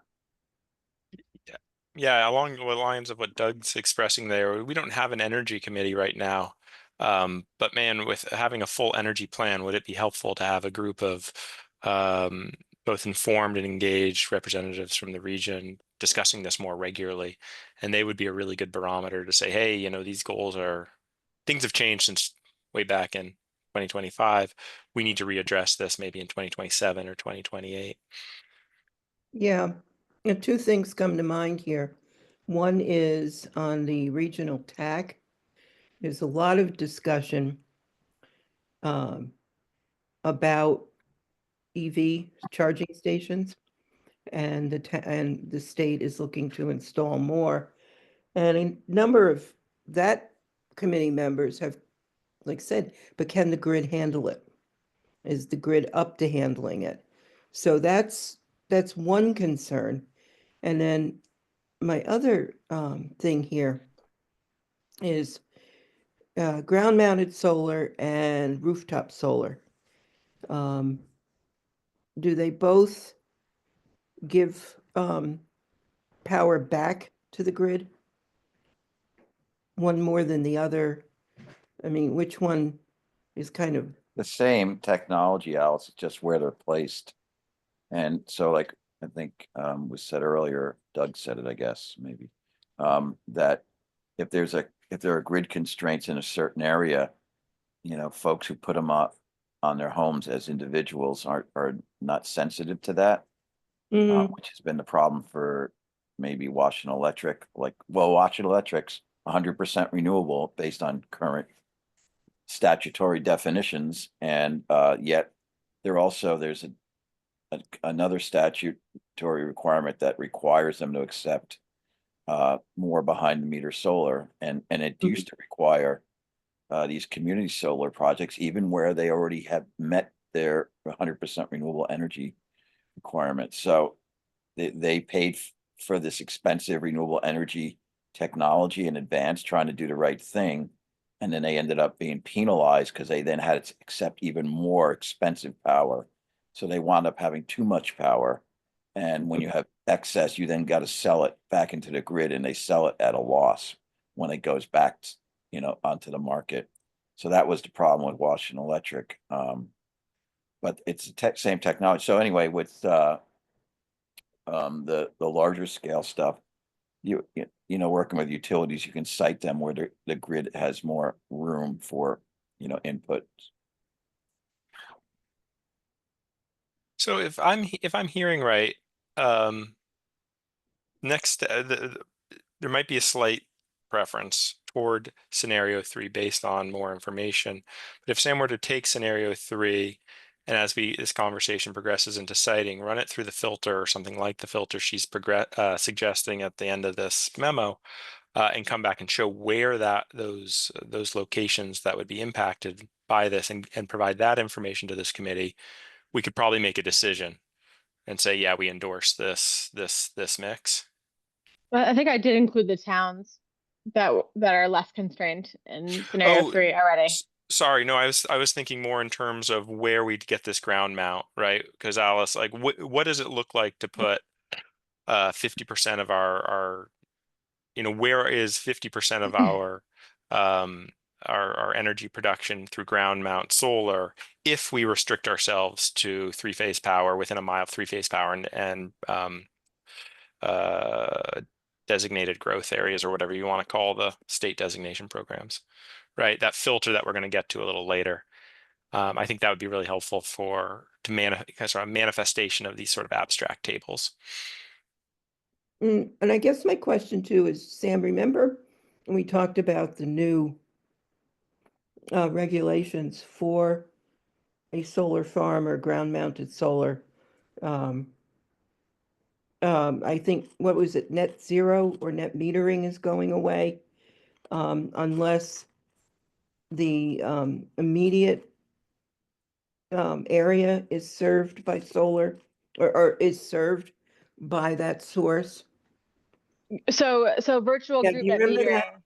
Yeah, along the lines of what Doug's expressing there, we don't have an energy committee right now. But man, with having a full energy plan, would it be helpful to have a group of both informed and engaged representatives from the region discussing this more regularly? And they would be a really good barometer to say, hey, you know, these things have changed since way back in 2025. We need to readdress this maybe in 2027 or 2028. Yeah, two things come to mind here. One is on the regional TAC. There's a lot of discussion about EV charging stations, and the state is looking to install more. And a number of that committee members have said, but can the grid handle it? Is the grid up to handling it? So that's one concern. And then my other thing here is ground mounted solar and rooftop solar. Do they both give power back to the grid? One more than the other? I mean, which one is kind of, The same technology, Alice, it's just where they're placed. And so like, I think was said earlier, Doug said it, I guess, maybe, that if there are grid constraints in a certain area, you know, folks who put them up on their homes as individuals are not sensitive to that, which has been the problem for maybe Washington Electric, like, well, Washington Electric's 100% renewable based on current statutory definitions, and yet there's another statutory requirement that requires them to accept more behind the meter solar, and it used to require these community solar projects even where they already have met their 100% renewable energy requirements. So they paid for this expensive renewable energy technology in advance, trying to do the right thing. And then they ended up being penalized because they then had to accept even more expensive power. So they wound up having too much power. And when you have excess, you then got to sell it back into the grid, and they sell it at a loss when it goes back, you know, onto the market. So that was the problem with Washington Electric. But it's the same technology. So anyway, with the larger scale stuff, you know, working with utilities, you can cite them where the grid has more room for, you know, input. So if I'm hearing right, next there might be a slight preference toward scenario 3 based on more information. But if Sam were to take scenario 3, and as this conversation progresses into siting, run it through the filter or something like the filter she's suggesting at the end of this memo, and come back and show where those locations that would be impacted by this, and provide that information to this committee, we could probably make a decision and say, yeah, we endorse this mix. Well, I think I did include the towns that are less constrained in scenario 3 already. Sorry, no, I was thinking more in terms of where we'd get this ground mount, right? Because Alice, like, what does it look like to put 50% of our, you know, where is 50% of our energy production through ground mount solar if we restrict ourselves to 3-phase power within a mile of 3-phase power and designated growth areas, or whatever you want to call the state designation programs, right? That filter that we're going to get to a little later. I think that would be really helpful sort of manifestation of these sort of abstract tables. And I guess my question too is, Sam, remember when we talked about the new regulations for a solar farm or ground mounted solar? I think, what was it, net zero or net metering is going away, unless the immediate area is served by solar, or is served by that source. So virtual Yeah, group do you net remember metering. that?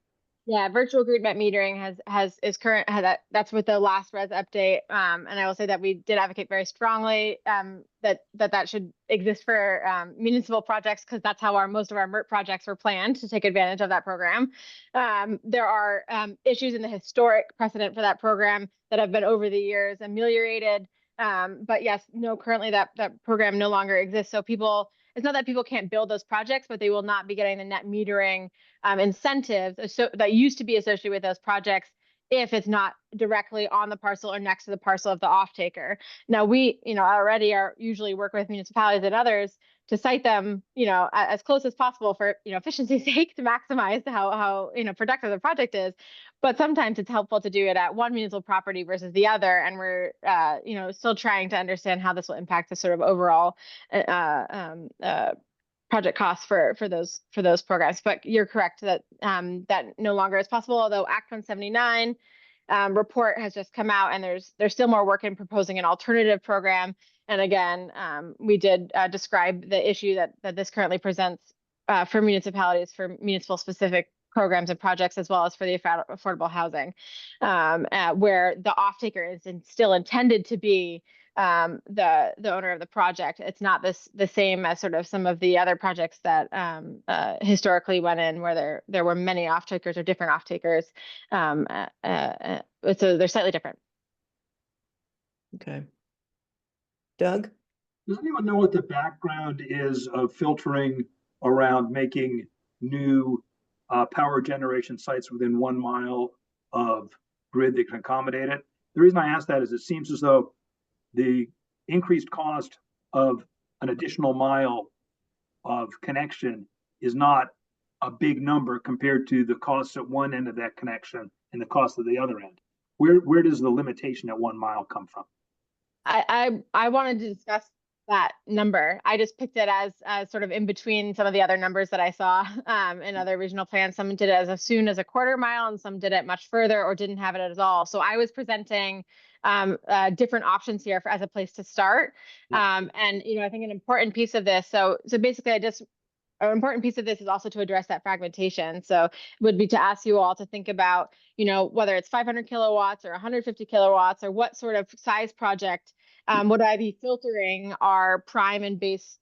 Yeah, virtual group net metering that's with the last res update. And I will say that we did advocate very strongly that should exist for municipal projects, because that's how most of our MERT projects were planned to take advantage of that program. There are issues in the historic precedent for that program that have been over the years ameliorated. But yes, no, currently that program no longer exists. So it's not that people can't build those projects, but they will not be getting the net metering incentives that used to be associated with those projects if it's not directly on the parcel or next to the parcel of the off-taker. Now we, already are usually work with municipalities and others to cite them, as close as possible for, efficiency's sake, to maximize how productive the project is. But sometimes it's helpful to do it at one municipal property versus the other. And we're, still trying to understand how this will impact the sort of overall project costs for those programs. But you're correct that that no longer is possible, although Act 179 report has just come out, and there's still more work in proposing an alternative program. And again, we did describe the issue that this currently presents for municipalities for municipal specific programs and projects, as well as for the affordable housing, where the off-taker is still intended to be the owner of the project. It's not the same as sort of some of the other projects that historically went in, where there were many off-takers or different off-takers. So they're slightly different. Okay. Doug? Does anyone know what the background is of filtering around making new power generation sites within 1 mile of grid that can accommodate it? The reason I ask that is it seems as though the increased cost of an additional mile of connection is not a big number compared to the costs at one end of that connection and the cost of the other end. Where does the limitation at 1 mile come from? I wanted to discuss that number. I just picked it as sort of in between some of the other numbers that I saw in other regional plans. Some did it as soon as a 1/4 mile, and some did it much further or didn't have it at all. So I was presenting different options here as a place to start. And I think an important piece of this. So basically, an important piece of this is also to address that fragmentation. So it would be to ask you all to think about, whether it's 500 kilowatts or 150 kilowatts or what sort of size project would I be filtering our prime and base,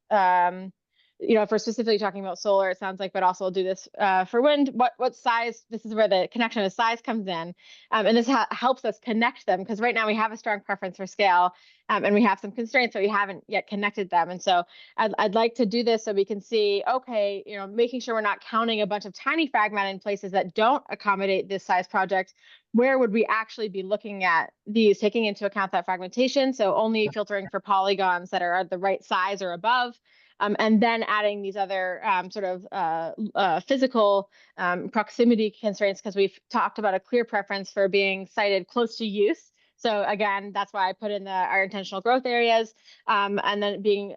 if we're specifically talking about solar, it sounds like, but also do this for wind. What size? This is where the connection of size comes in, and this helps us connect them, because right now we have a strong preference for scale, and we have some constraints, so we haven't yet connected them. And so I'd like to do this so we can see, okay, making sure we're not counting a bunch of tiny fragmented places that don't accommodate this size project. Where would we actually be looking at these, taking into account that fragmentation? So only filtering for polygons that are the right size or above. And then adding these other sort of physical proximity constraints, because we've talked about a clear preference for being sited close to use. So again, that's why I put in our intentional growth areas, and then being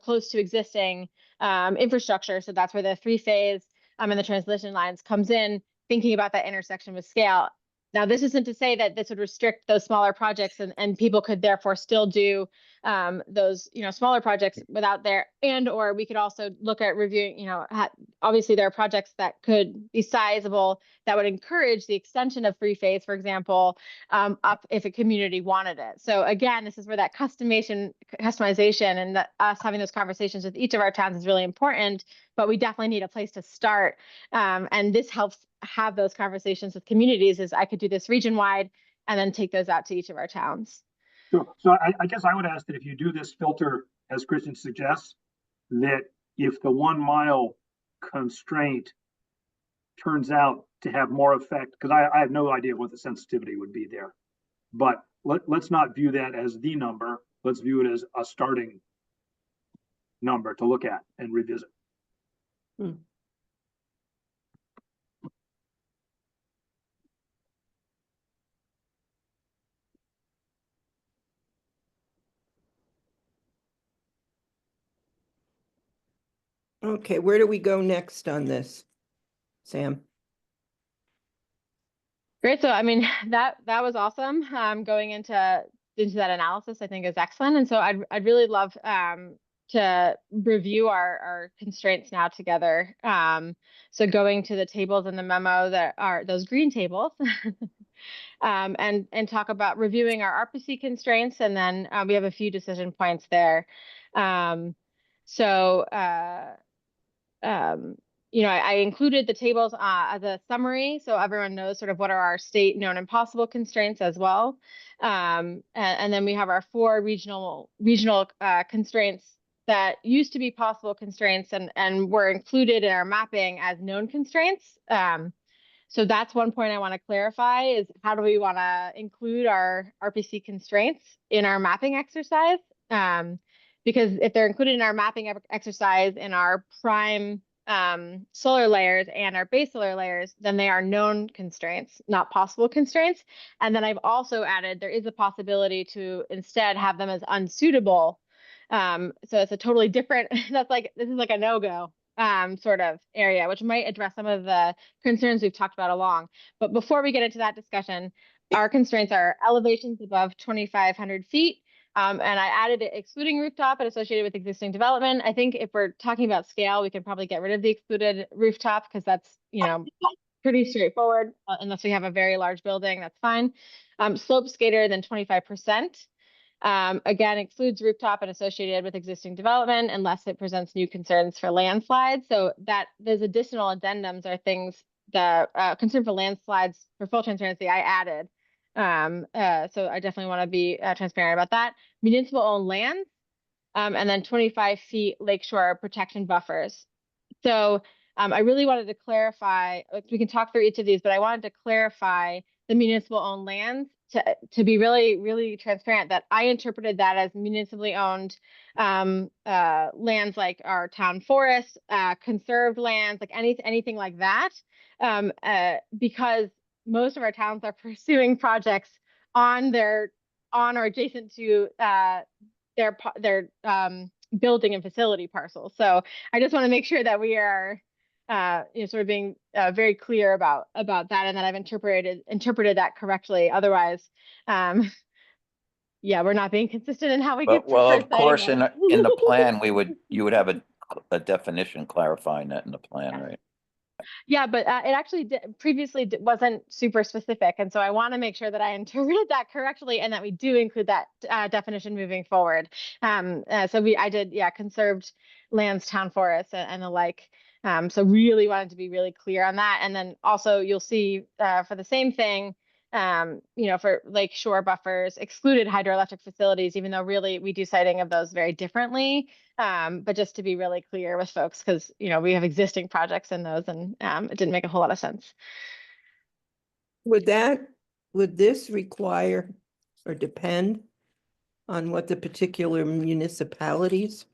close to existing infrastructure. So that's where the 3-phase and the transmission lines comes in, thinking about that intersection with scale. Now, this isn't to say that this would restrict those smaller projects, and people could therefore still do those, smaller projects without or we could also look at reviewing, obviously there are projects that could be sizable that would encourage the extension of 3-phase, for example, up if a community wanted it. So again, this is where that customization and us having those conversations with each of our towns is really important, but we definitely need a place to start. And this helps have those conversations with communities, is I could do this region wide and then take those out to each of our towns. So I guess I would ask that if you do this filter, as Kristen suggests, that if the 1 mile constraint turns out to have more effect, because I have no idea what the sensitivity would be there, but let's not view that as the number. Let's view it as a starting number to look at and revisit. Okay, where do we go next on this, Sam? Great. So, I mean, that was awesome. Going into that analysis, I think, is excellent. And so I'd really love to review our constraints now together. So going to the tables in the memo that are those green tables, and talk about reviewing our RPC constraints, and then we have a few decision points there. I included the tables as a summary, so everyone knows sort of what are our state known and possible constraints as well. And then we have our 4 regional constraints that used to be possible constraints and were included in our mapping as known constraints. So that's one point I want to clarify, is how do we want to include our RPC constraints in our mapping exercise? Because if they're included in our mapping exercise in our prime solar layers and our base solar layers, then they are known constraints, not possible constraints. And then I've also added, there is a possibility to instead have them as unsuitable. So it's a totally different, this is like a no-go sort of area, which might address some of the concerns we've talked about along. But before we get into that discussion, our constraints are elevations above 2,500 feet, And I added it excluding rooftop and associated with existing development. I think if we're talking about scale, we could probably get rid of the excluded rooftop because that's, pretty straightforward, unless we have a very large building, that's fine. Slopes greater than 25%. Again, excludes rooftop and associated with existing development unless it presents new concerns for landslides. So that those additional addendums are things that concern for landslides, for full transparency, I added. So I definitely want to be transparent about that. Municipal owned lands, and then 25 feet lakeshore protection buffers. So I really wanted to clarify, we can talk through each of these, but I wanted to clarify the municipal owned lands to be really, really transparent, that I interpreted that as municipally owned lands like our town forest, conserved lands, like anything like that, because most of our towns are pursuing projects on or adjacent to their building and facility parcels. So I just want to make sure that we are sort of being very clear about that, and that I've interpreted that correctly. Otherwise, yeah, we're not being consistent in how we get. Well, of course, in the plan, you would have a definition clarifying that in the plan, right? Yeah, but it actually previously wasn't super specific. And so I want to make sure that I interpreted that correctly and that we do include that definition moving forward. I did, conserved lands, town forests, and the like. So really wanted to be really clear on that. And then also you'll see for the same thing, for lake shore buffers, excluded hydroelectric facilities, even though really we do siting of those very differently. But just to be really clear with folks, because, we have existing projects in those, and it didn't make a whole lot of sense. Would this require or depend on what the particular municipalities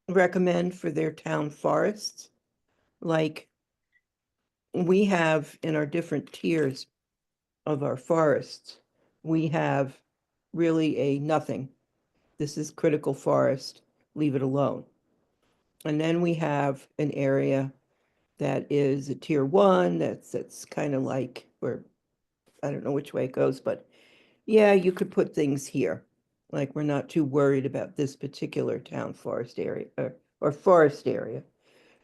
recommend for their town forests? Like, we have in our different tiers of our forests, we have really a nothing. This is critical forest, leave it alone. And then we have an area that is a tier 1, that's kind of like, or I don't know which way it goes, but yeah, you could put things here. Like, we're not too worried about this particular town forest area or forest area.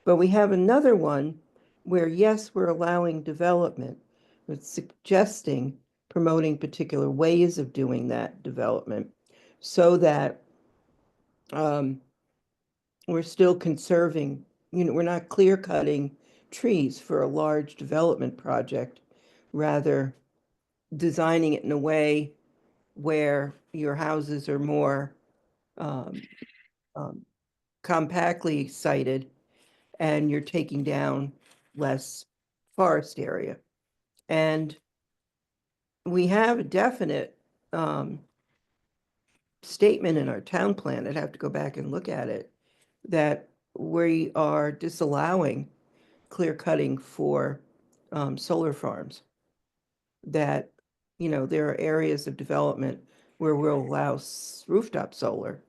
But we have another one where, yes, we're allowing development, but suggesting promoting particular ways of doing that development so that we're still conserving, we're not clear cutting trees for a large development project, rather designing it in a way where your houses are more compactly sited and you're taking down less forest area. And we have a definite statement in our town plan, I'd have to go back and look at it, that we are disallowing clear cutting for solar farms. That, there are areas of development where we'll allow rooftop solar,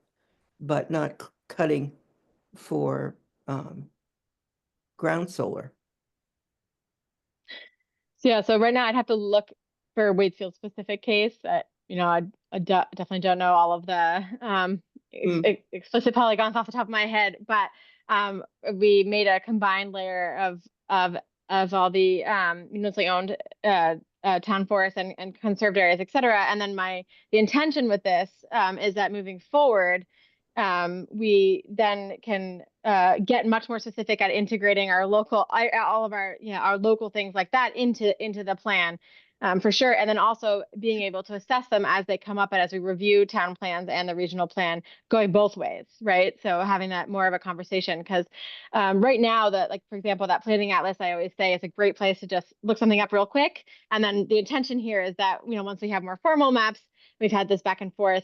but not cutting for ground solar. So right now I'd have to look for Waitsfield specific case. I definitely don't know all of the explicit polygons off the top of my head, but we made a combined layer of all the municipally owned town forests and conserved areas, et cetera. And then the intention with this is that moving forward, we then can get much more specific at integrating our local, all of our local things like that into the plan. For sure. And then also being able to assess them as they come up and as we review town plans and the regional plan, going both ways, right? So having that more of a conversation, because right now, for example, that planning atlas, I always say, is a great place to just look something up real quick. And then the intention here is that, once we have more formal maps, we've had this back and forth,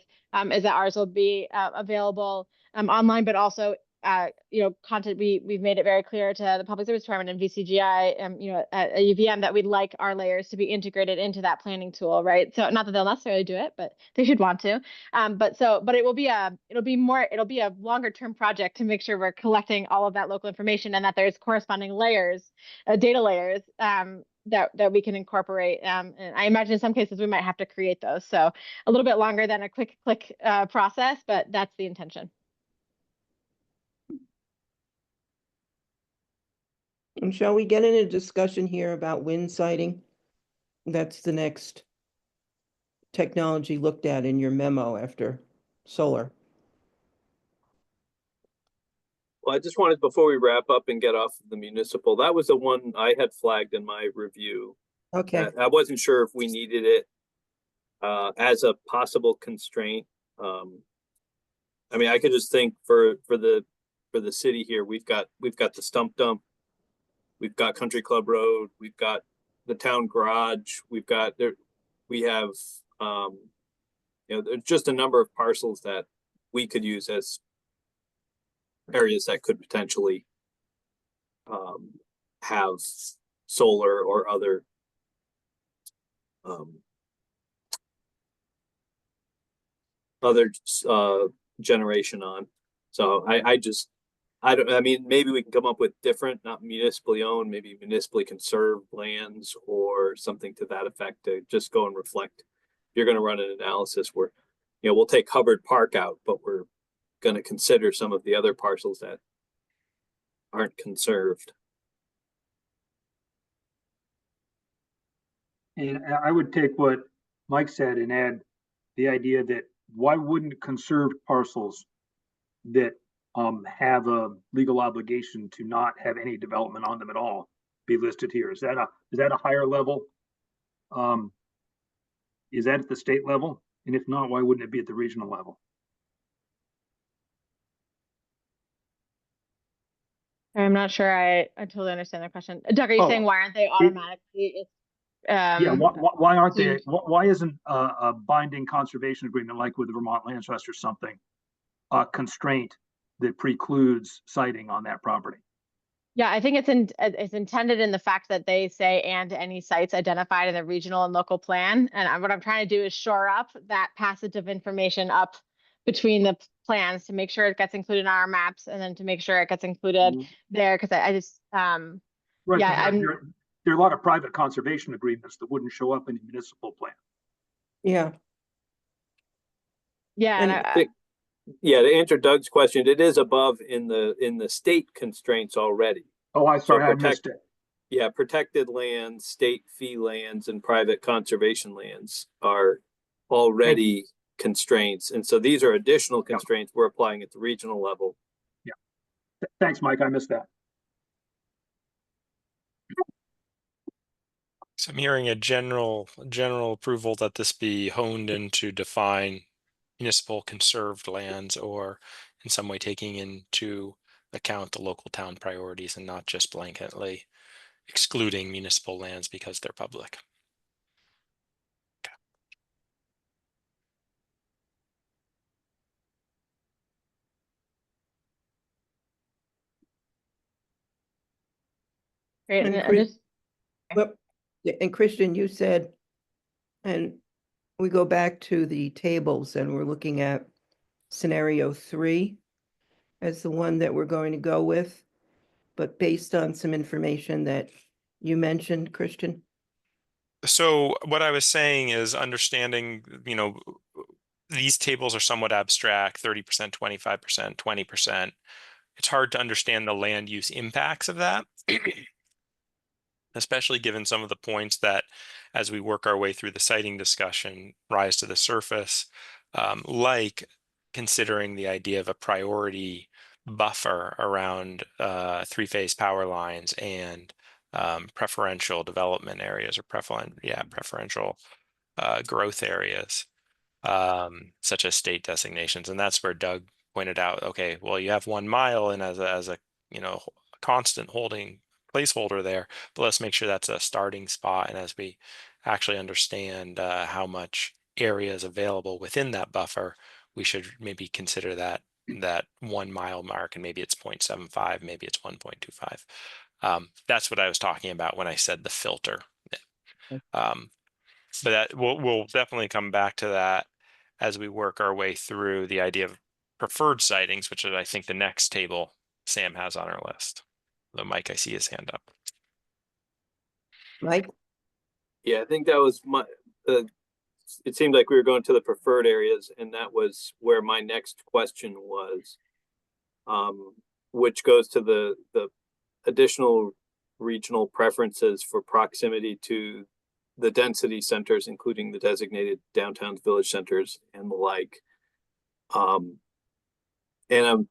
is that ours will be available online, but also content, we've made it very clear to the Public Service Department and VCGI, at UVM, that we'd like our layers to be integrated into that planning tool, right? So not that they'll necessarily do it, but they should want to. But it'll be a longer term project to make sure we're collecting all of that local information and that there's corresponding layers, data layers, that we can incorporate. And I imagine in some cases we might have to create those. So a little bit longer than a quick click process, but that's the intention. And shall we get in a discussion here about wind sighting? That's the next technology looked at in your memo after solar. Well, I just wanted, before we wrap up and get off of the municipal, that was the one I had flagged in my review. Okay, I wasn't sure if we needed it as a possible constraint. I mean, I could just think for the city here, we've got the stump dump, we've got Country Club Road, we've got the town garage, we have there's just a number of parcels that we could use as areas that could potentially have solar or other generation on. So I mean, maybe we can come up with different, not municipally owned, maybe municipally conserved lands or something to that effect to just go and reflect. If you're going to run an analysis where, we'll take Hubbard Park out, but we're going to consider some of the other parcels that aren't conserved. And I would take what Mike said and add the idea that why wouldn't conserved parcels that have a legal obligation to not have any development on them at all be listed here? Is that a higher level? Is that at the state level? And if not, why wouldn't it be at the regional level? I'm not sure I totally understand the question. Doug, are you saying why aren't they automatically? Yeah, why aren't they? Why isn't a binding conservation agreement like with the Vermont Land Trust or something a constraint that precludes siting on that property? Yeah, I think it's intended in the fact that they say and any sites identified in the regional and local plan. And what I'm trying to do is shore up that passage of information up between the plans to make sure it gets included in our maps and then to make sure it gets included there. Because I just right, yeah, there are a lot of private conservation agreements that wouldn't show up in the municipal plan. yeah. Yeah, And and to answer Doug's question, it is above in the state constraints already. Oh, I missed it. Yeah, protected lands, state fee lands, and private conservation lands are already constraints. And so these are additional constraints we're applying at the regional level. Yeah. Thanks, Mike. I missed that. So I'm hearing a general approval that this be honed in to define municipal conserved lands, or in some way taking into account the local town priorities and not just blanketly excluding municipal lands because they're public. great. And Christian, you said, and we go back to the tables and we're looking at scenario 3 as the one that we're going to go with, but based on some information that you mentioned, Christian. So what I was saying is understanding, these tables are somewhat abstract, 30%, 25%, 20%. It's hard to understand the land use impacts of that, especially given some of the points that, as we work our way through the siting discussion, rise to the surface, like considering the idea of a priority buffer around three-phase power lines and preferential development areas or preferential growth areas, such as state designations. And that's where Doug pointed out, okay, well, you have 1 mile and as a constant holding placeholder there, but let's make sure that's a starting spot. And as we actually understand how much area is available within that buffer, we should maybe consider that 1 mile mark, and maybe it's 0.75, maybe it's 1.25. That's what I was talking about when I said the filter. But that we'll definitely come back to that as we work our way through the idea of preferred sightings, which is, I think, the next table Sam has on our list. Though Mike, I see his hand up. Mike? Yeah, I think that was it seemed like we were going to the preferred areas, and that was where my next question was. Which goes to the additional regional preferences for proximity to the density centers, including the designated downtowns, village centers, and the like. And I'm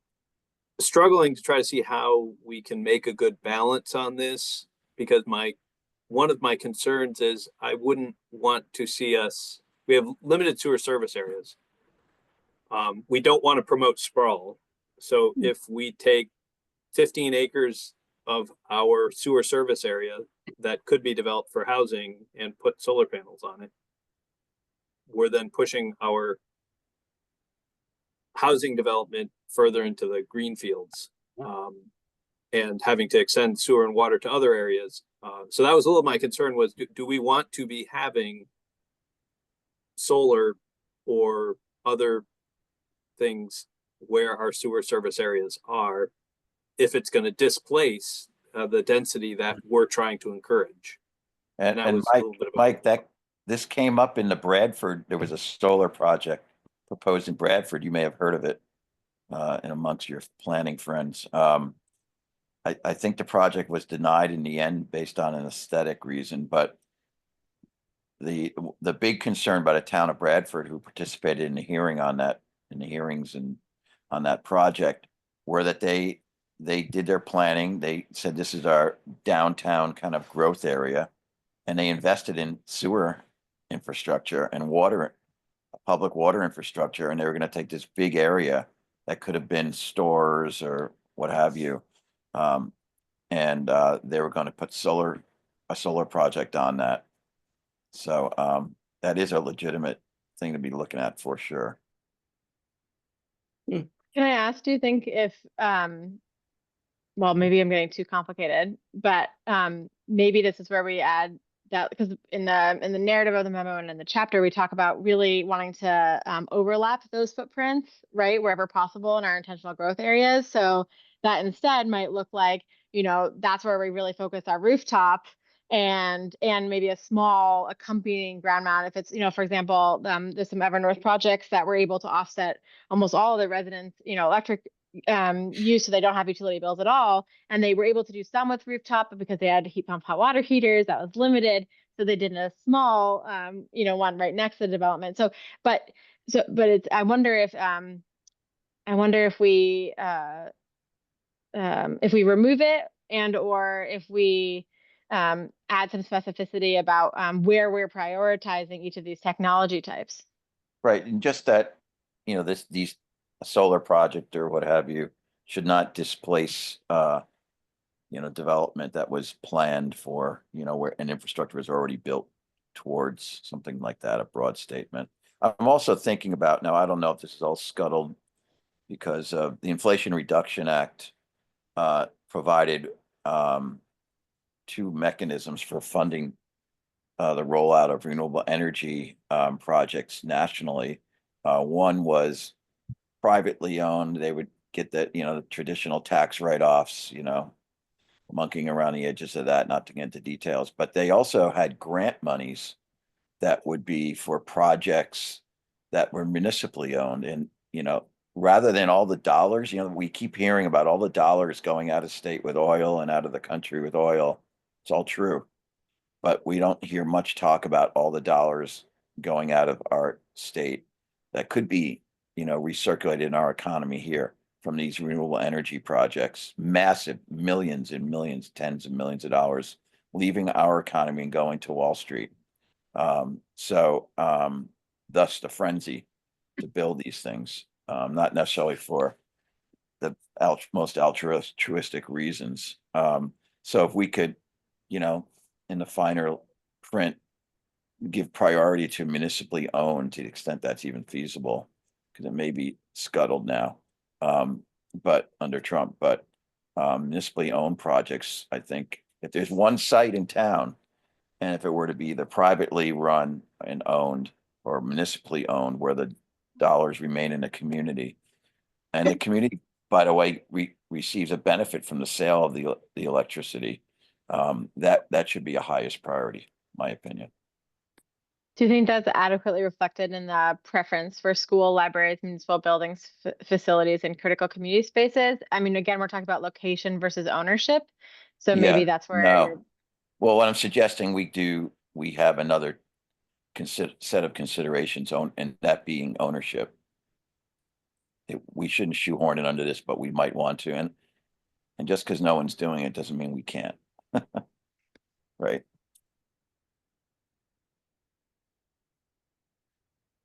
struggling to try to see how we can make a good balance on this, because one of my concerns is I wouldn't want to see us, we have limited sewer service areas. We don't want to promote sprawl. So if we take 15 acres of our sewer service area that could be developed for housing and put solar panels on it, we're then pushing our housing development further into the green fields, and having to extend sewer and water to other areas. So that was a little, my concern was, do we want to be having solar or other things where our sewer service areas are, if it's going to displace the density that we're trying to encourage? And, that and was a Mike, little bit of a- Mike, this came up in the Bradford. There was a solar project proposed in Bradford. You may have heard of it and amongst your planning friends. I think the project was denied in the end based on an aesthetic reason, but the big concern by the town of Bradford, who participated in the hearing on that, in the hearings and on that project, were that they did their planning. They said, this is our downtown kind of growth area, and they invested in sewer infrastructure and water, public water infrastructure, and they were going to take this big area that could have been stores or what have you, and they were going to put a solar project on that. So that is a legitimate thing to be looking at for sure. Can I ask, do you think if, well, maybe I'm getting too complicated, but maybe this is where we add that, because in the narrative of the memo and in the chapter, we talk about really wanting to overlap those footprints, right, wherever possible in our intentional growth areas. So that instead might look like, that's where we really focus our rooftop, and maybe a small accompanying ground mount. If it's, for example, there's some Evernorth projects that were able to offset almost all of the residents, electric use, so they don't have utility bills at all. And they were able to do some with rooftop, but because they had to heat pump hot water heaters, that was limited. So they did a small, one right next to the development. But it's, I wonder if we remove it, and or if we add some specificity about where we're prioritizing each of these technology types. Right, and just that, these solar project or what have you should not displace development that was planned for, where an infrastructure is already built towards something like that, a broad statement. I'm also thinking about, now I don't know if this is all scuttled, because the Inflation Reduction Act provided two mechanisms for funding the rollout of renewable energy projects nationally. One was privately owned. They would get that, the traditional tax write-offs, monkeying around the edges of that, not to get into details, but they also had grant monies that would be for projects that were municipally owned. And, rather than all the dollars, we keep hearing about all the dollars going out of state with oil and out of the country with oil. It's all true, but we don't hear much talk about all the dollars going out of our state that could be, recirculated in our economy here from these renewable energy projects. Massive millions and millions, tens of millions of dollars leaving our economy and going to Wall Street. Thus the frenzy to build these things, not necessarily for the most altruistic reasons. So if we could, in the finer print, give priority to municipally owned, to the extent that's even feasible, because it may be scuttled now, but under Trump, but municipally owned projects, I think if there's one site in town, and if it were to be either privately run and owned or municipally owned, where the dollars remain in the community, and the community, by the way, receives a benefit from the sale of the electricity, That should be a highest priority, my opinion. Do you think that's adequately reflected in the preference for school, libraries, municipal buildings, facilities, and critical community spaces? I mean, again, we're talking about location versus ownership. So maybe Yeah, that's where, no. Well, what I'm suggesting we have another set of considerations and that being ownership. We shouldn't shoehorn it under this, but we might want to. And just because no one's doing it doesn't mean we can't. Right.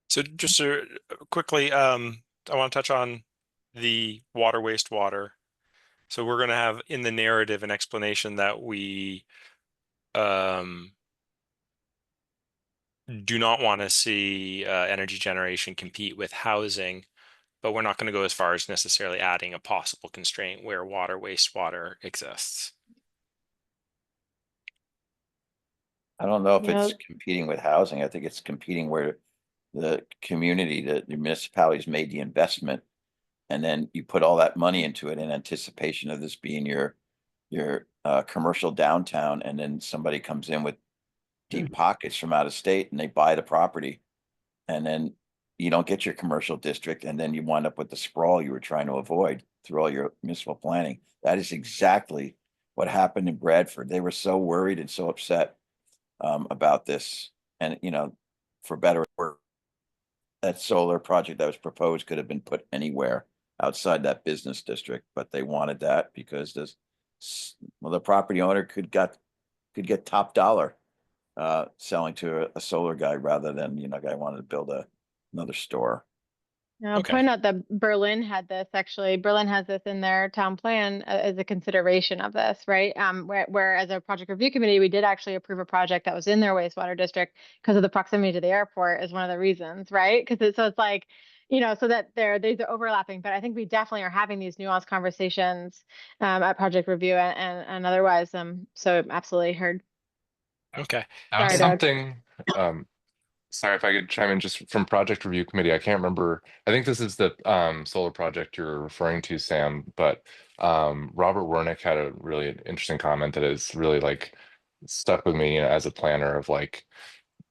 So just quickly, I want to touch on the water, wastewater. So we're going to have in the narrative an explanation that we do not want to see energy generation compete with housing, but we're not going to go as far as necessarily adding a possible constraint where water, wastewater exists. I don't know if Yeah. it's competing with housing. I think it's competing where the community, the municipalities made the investment. And then you put all that money into it in anticipation of this being your commercial downtown. And then somebody comes in with deep pockets from out of state and they buy the property. And then you don't get your commercial district. And then you wind up with the sprawl you were trying to avoid through all your municipal planning. That is exactly what happened in Bradford. They were so worried and so upset about this. And, for better or worse, that solar project that was proposed could have been put anywhere outside that business district, but they wanted that because the property owner could get top dollar selling to a solar guy rather than, guy wanted to build another store. I'll Okay. point out that Berlin had this actually. Berlin has this in their town plan as a consideration of this, right? Where as a project review committee, we did actually approve a project that was in their wastewater district because of the proximity to the airport is one of the reasons, right? Because it's like, so that these are overlapping. But I think we definitely are having these nuanced conversations at project review and otherwise. So absolutely heard. Okay. That was Sorry, Doug. something, sorry if I could chime in just from project review committee. I can't remember. I think this is the solar project you're referring to, Sam, but Robert Wernick had a really interesting comment that is really like stuck with me, as a planner of like,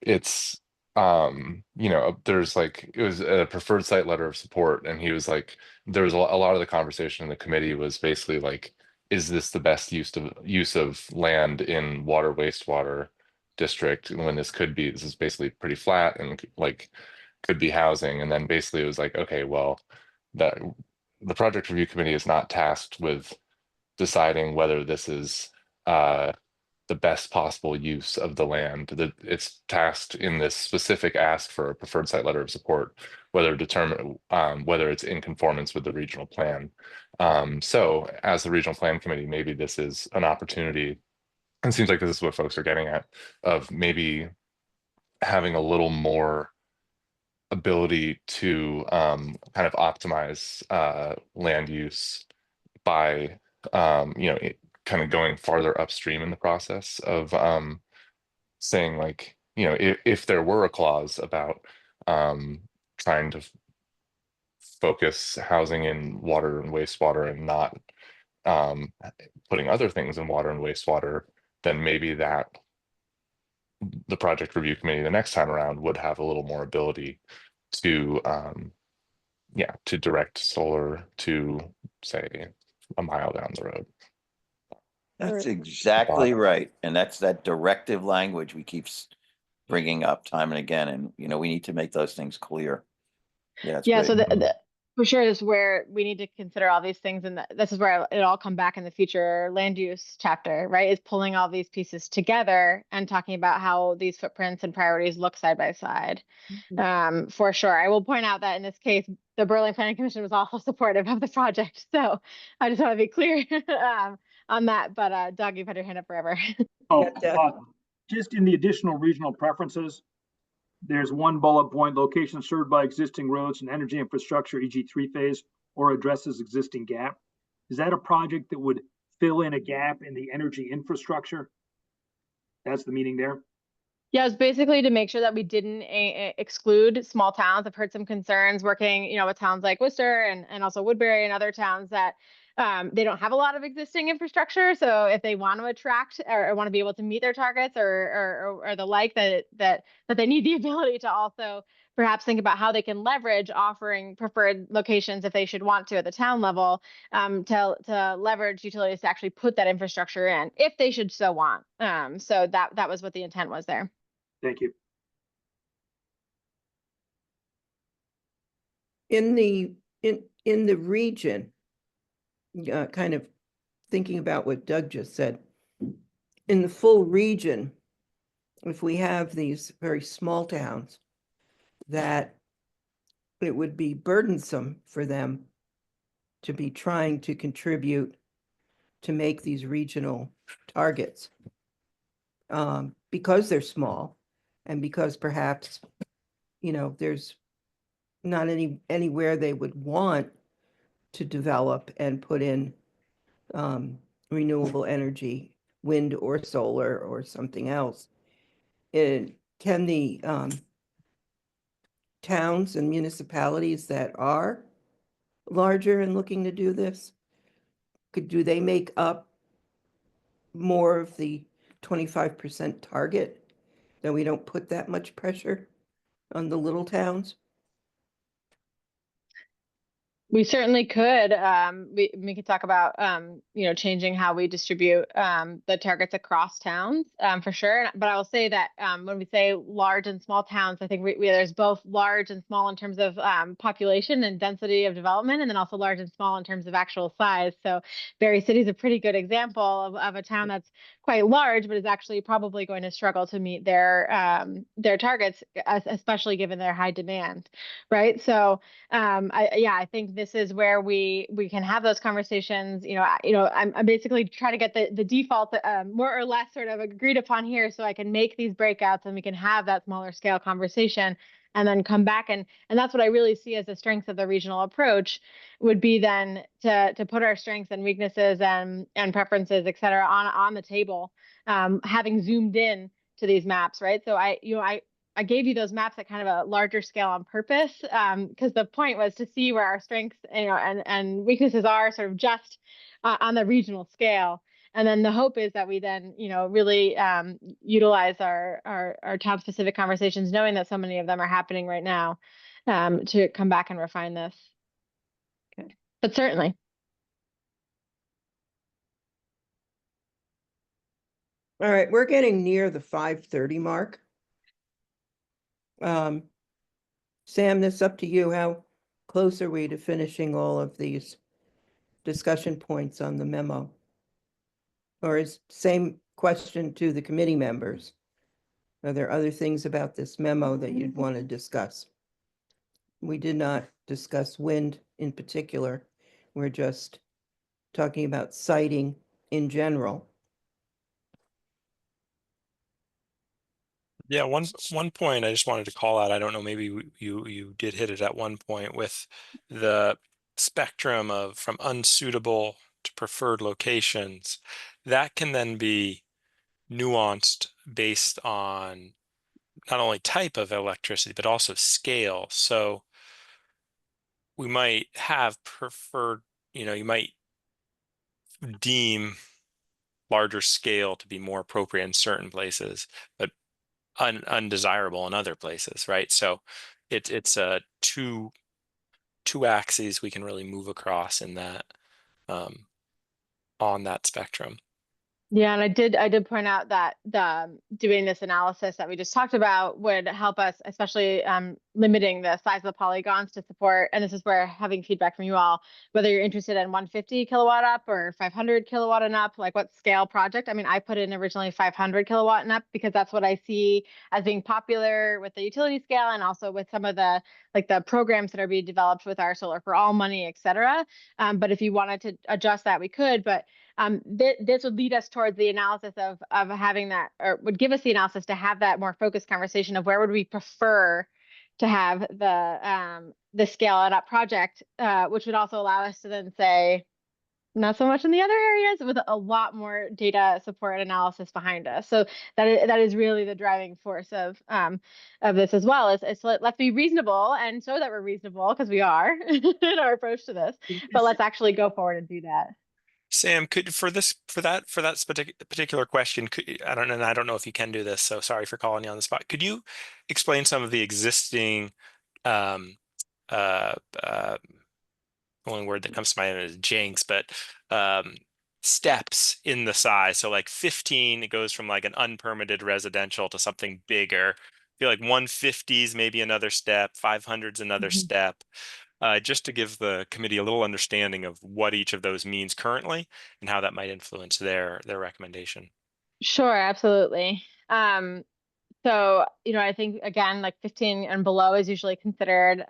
it's there's like, it was a preferred site letter of support, and he was like, there was a lot of the conversation in the committee was basically like, is this the best use of land in water wastewater district when this is basically pretty flat and like could be housing. And then basically it was like, okay, well, that the project review committee is not tasked with deciding whether this is the best possible use of the land. That it's tasked in this specific ask for a preferred site letter of support, whether it's in conformance with the regional plan. So as the regional plan committee, maybe this is an opportunity. It seems like this is what folks are getting at, of maybe having a little more ability to kind of optimize land use by kind of going farther upstream in the process of saying like, if there were a clause about trying to focus housing in water and wastewater and not putting other things in water and wastewater, then maybe that the project review committee the next time around would have a little more ability to to direct solar to, say, a mile down the road. That's Or- exactly Wow. right. And that's that directive language we keep bringing up time and again. And, we need to make those things clear. Yeah, it's Yeah, great. so for sure is where we need to consider all these things, and this is where it all come back in the future land use chapter, right? Is pulling all these pieces together and talking about how these footprints and priorities look side by side. For sure. I will point out that in this case, the Berlin Planning Commission was also supportive of the project. So I just want to be clear on that. But Doug, you've had your hand up forever. Oh, Yeah. just in the additional regional preferences, there's one bullet point: location served by existing roads and energy infrastructure, e.g. three-phase, or addresses existing gap. Is that a project that would fill in a gap in the energy infrastructure? That's the meaning there. Yeah, it's basically to make sure that we didn't exclude small towns. I've heard some concerns working, with towns like Worcester and also Woodbury and other towns that They don't have a lot of existing infrastructure. So if they want to attract or want to be able to meet their targets or the like, that they need the ability to also perhaps think about how they can leverage offering preferred locations if they should want to at the town level, to leverage utilities to actually put that infrastructure in if they should so want. So that was what the intent was there. Thank you. In the region, kind of thinking about what Doug just said, in the full region, if we have these very small towns, that it would be burdensome for them to be trying to contribute to make these regional targets, because they're small and because perhaps, there's not anywhere they would want to develop and put in renewable energy, wind or solar or something else. Can the towns and municipalities that are larger and looking to do this, do they make up more of the 25% target, that we don't put that much pressure on the little towns? We certainly could. We could talk about changing how we distribute the targets across towns, for sure. But I will say that when we say large and small towns, I think there's both large and small in terms of population and density of development, and then also large and small in terms of actual size. So Berry City is a pretty good example of a town that's quite large, but is actually probably going to struggle to meet their targets, especially given their high demand, right? So I think this is where we can have those conversations. I'm basically trying to get the default more or less sort of agreed upon here, so I can make these breakouts and we can have that smaller scale conversation, and then come back and that's what I really see as the strengths of the regional approach, would be then to put our strengths and weaknesses and preferences, et cetera, on the table, having zoomed in to these maps, right? So I gave you those maps at kind of a larger scale on purpose, because the point was to see where our strengths, and weaknesses are, sort of just on the regional scale. And then the hope is that we then, really utilize our town specific conversations, knowing that so many of them are happening right now, to come back and refine this. Okay. But certainly. All right, we're getting near the 5:30 mark. Sam, this is up to you. How close are we to finishing all of these discussion points on the memo? Or is same question to the committee members? Are there other things about this memo that you'd want to discuss? We did not discuss wind in particular. We're just talking about siting in general. Yeah, one point I just wanted to call out. I don't know, maybe you did hit it at one point with the spectrum of from unsuitable to preferred locations. That can then be nuanced based on not only type of electricity, but also scale. So we might have preferred, you might deem larger scale to be more appropriate in certain places, but undesirable in other places, right? So it's a two axes we can really move across in that, on that spectrum. Yeah, and I did point out that doing this analysis that we just talked about would help us, especially limiting the size of the polygons to support. And this is where having feedback from you all, whether you're interested in 150 kilowatt up or 500 kilowatt and up, like what scale project. I mean, I put in originally 500 kilowatt and up because that's what I see as being popular with the utility scale, and also with some of the programs that are being developed with our Solar for All money, et cetera. But if you wanted to adjust that, we could. But this would lead us towards the analysis of having that, or would give us the analysis to have that more focused conversation of where would we prefer to have the scale and up project, which would also allow us to then say, not so much in the other areas with a lot more data support and analysis behind us. So that is really the driving force of this as well. Is let's be reasonable and show that we're reasonable, because we are in our approach to this. But let's actually go forward and do that. Sam, could for that particular question, I don't know if you can do this, so sorry for calling you on the spot. Could you explain some of the existing um uh only word that comes to mind is jinx, but steps in the size. So like 15, it goes from like an unpermitted residential to something bigger. I feel like 150s maybe another step, 500s another step. Just to give the committee a little understanding of what each of those means currently and how that might influence their recommendation. Sure, absolutely. So, I think again, like 15 and below is usually considered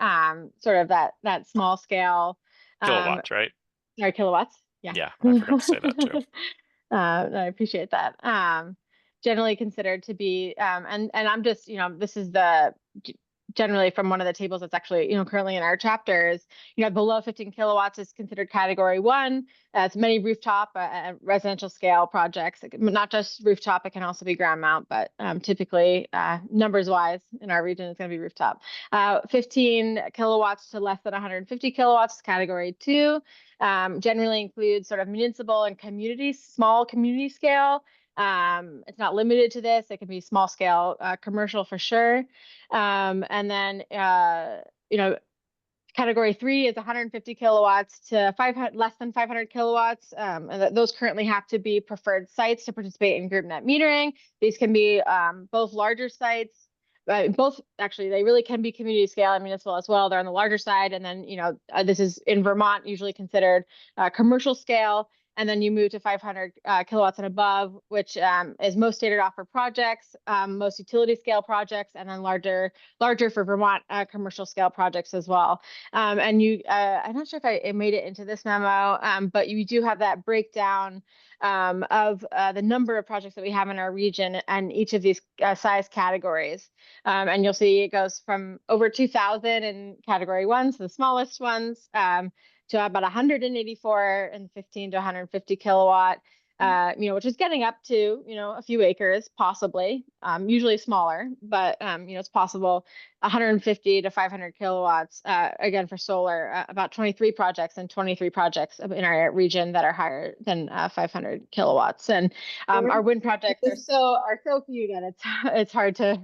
sort of that small scale. Kilowatts, right? Sorry, kilowatts. Yeah. Yeah, I forgot to say that too. I appreciate that. Generally considered to be, and I'm just, this is generally from one of the tables that's actually, currently in our chapters, below 15 kilowatts is considered category 1. It's many rooftop residential scale projects, not just rooftop, it can also be ground mount, but typically numbers wise in our region, it's going to be rooftop. 15 kilowatts to less than 150 kilowatts is category 2. Generally includes sort of municipal and small community scale. It's not limited to this. It can be small scale commercial for sure. And then, category 3 is 150 kilowatts to less than 500 kilowatts. And those currently have to be preferred sites to participate in group net metering. These can be both larger sites. Both actually, they really can be community scale and municipal as well. They're on the larger side. And then, this is in Vermont usually considered commercial scale. And then you move to 500 kilowatts and above, which is most stated offer projects, most utility scale projects, and then larger for Vermont commercial scale projects as well. And I'm not sure if I made it into this memo, but you do have that breakdown of the number of projects that we have in our region and each of these size categories. And you'll see it goes from over 2,000 in category 1, so the smallest ones, to about 184 and 15 to 150 kilowatt, which is getting up to, a few acres, possibly, usually smaller, but, it's possible 150 to 500 kilowatts, again, for solar, about 23 projects in our region that are higher than 500 kilowatts. And our wind projects are so few that it's hard to,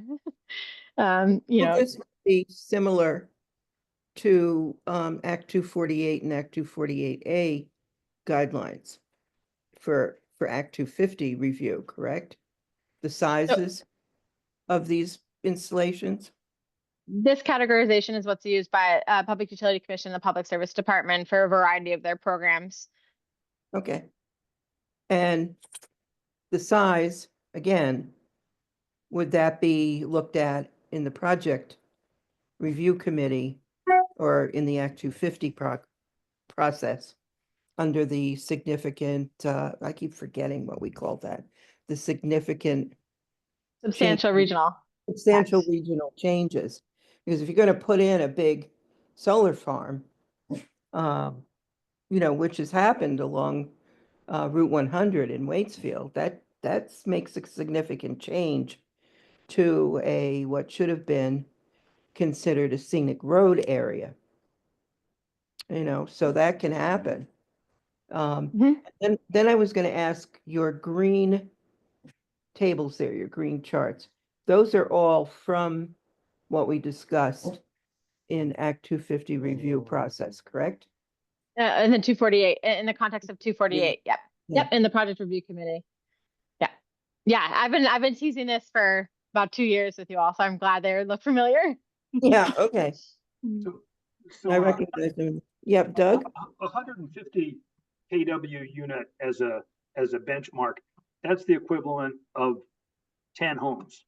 This would be similar to Act 248 and Act 248A guidelines for Act 250 review, correct? The sizes of these installations? This categorization is what's used by Public Utility Commission, the Public Service Department, for a variety of their programs. Okay. And the size, again, would that be looked at in the project review committee or in the Act 250 process under the significant, I keep forgetting what we call that, the significant Substantial regional. Substantial regional changes. Because if you're going to put in a big solar farm, which has happened along Route 100 in Waitsfield, that makes a significant change to what should have been considered a scenic road area. So that can happen. And then I was going to ask your green tables there, your green charts. Those are all from what we discussed in Act 250 review process, correct? In the 248, in the context of 248. Yep. Yeah. Yep. In the project review committee. Yeah. Yeah. I've been teasing this for about 2 years with you all, so I'm glad they look familiar. Yeah. Okay. So I recognize them. Yep. Doug? 150 kW unit as a benchmark, that's the equivalent of 10 homes.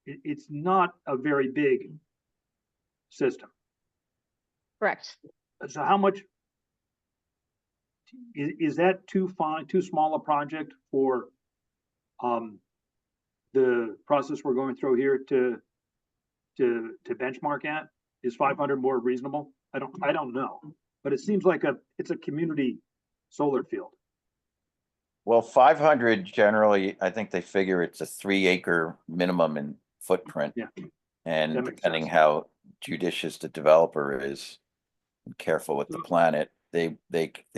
It's not a very big system. Correct. So how much is that too small a project for the process we're going through here to benchmark at? Is 500 more reasonable? I don't know, but it seems like it's a community solar field? Well, 500 generally, I think they figure it's a 3 acre minimum in footprint. Yeah. And That makes depending sense. how judicious the developer is and careful with the Mhm. planet, they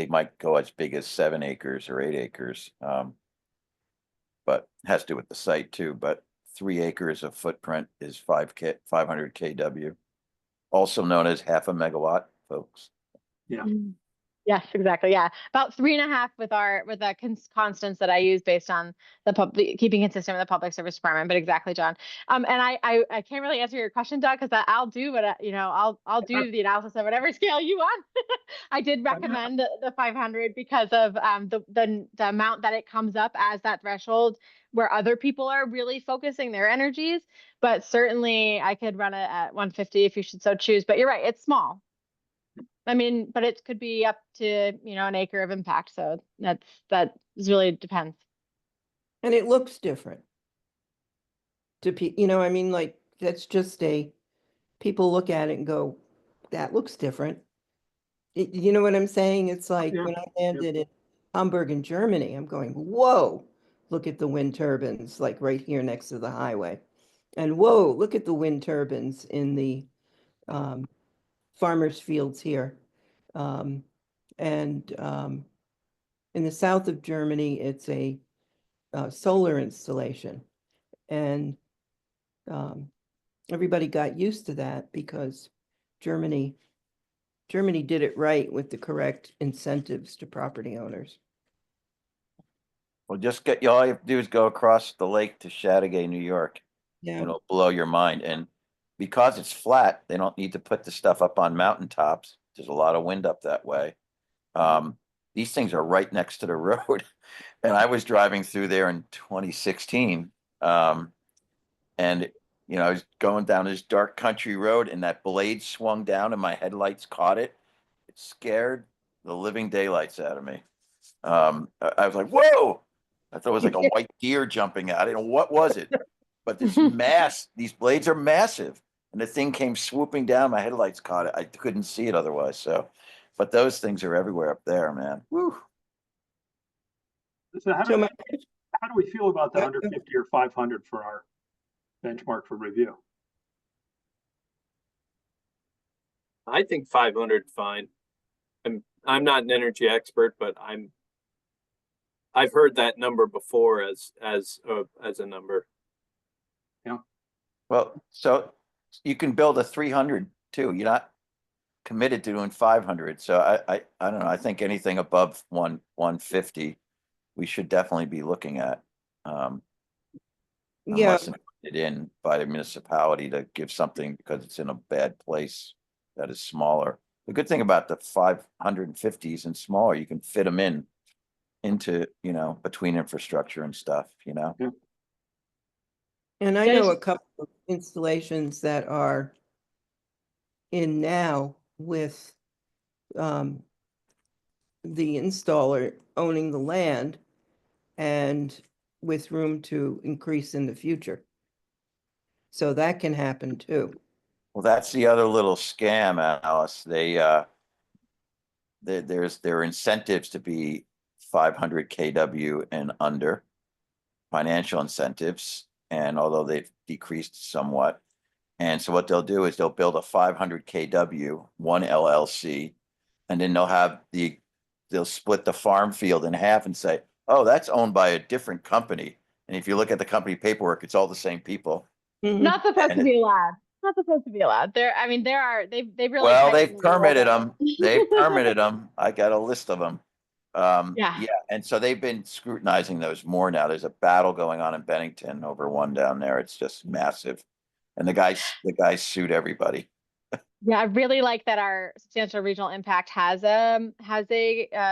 might go as big as 7 acres or 8 acres. But it has to do with the site too, but 3 acres of footprint is 500 kW, also known as half a megawatt, folks. Yeah. Yes, exactly. Yeah. About 3.5 with the constants that I use based on the public, keeping consistent with the public service department, but exactly, John. And I can't really answer your question, Doug, because I'll do what, I'll do the analysis of whatever scale you want. I did recommend the 500 because of the amount that it comes up as that threshold where other people are really focusing their energies. But certainly I could run it at 150 if you should so choose. But you're right, it's small. I mean, but it could be up to, an acre of impact. So that really depends. And it looks different. I mean, like, that's just people look at it and go, that looks different. You know what I'm saying? It's like Yeah. when I landed in Hamburg in Germany, I'm going, whoa, look at the wind turbines, like right here next to the highway. And whoa, look at the wind turbines in the farmers' fields here. And in the south of Germany, it's a solar installation. And everybody got used to that because Germany did it right with the correct incentives to property owners. Well, all you have to do is go across the lake to Chateauguay, New York. Yeah. It'll blow your mind. And because it's flat, they don't need to put the stuff up on mountaintops. There's a lot of wind up that way. These things are right next to the road. And I was driving through there in 2016. And I was going down this dark country road and that blade swung down and my headlights caught it. It scared the living daylights out of me. I was like, whoa! I thought it was like a white deer jumping out. What was it? But these blades are massive. And the thing came swooping down. My headlights caught it. I couldn't see it otherwise. But those things are everywhere up there, man. Woo. So how So do we feel about the 150 or 500 for our benchmark for review? I think 500 fine. I'm not an energy expert, but I've heard that number before as a number. Well, so you can build a 300 too. You're not committed to doing 500. So I don't know. I think anything above 150, we should definitely be looking at. Yeah, Unless it's put in by the municipality to give something because it's in a bad place that is smaller. The good thing about the 550s and smaller, you can fit them into, between infrastructure and stuff, Yeah. and I know a couple of installations that are in now with the installer owning the land and with room to increase in the future. So that can happen too. Well, that's the other little scam, Alice. There are incentives to be 500 kW and under, financial incentives, and although they've decreased somewhat. And so what they'll do is they'll build a 500 kW, one LLC, and then they'll split the farm field in half and say, oh, that's owned by a different company. And if you look at the company paperwork, it's all the same people. Not supposed to be allowed. Not supposed to be allowed. They've really. Well, they've permitted them. They've permitted them. I got a list of them. Yeah. And so they've been scrutinizing those more now. There's a battle going on in Bennington over one down there. It's just massive. And the guys sued everybody. Yeah, I really like that our substantial regional impact has a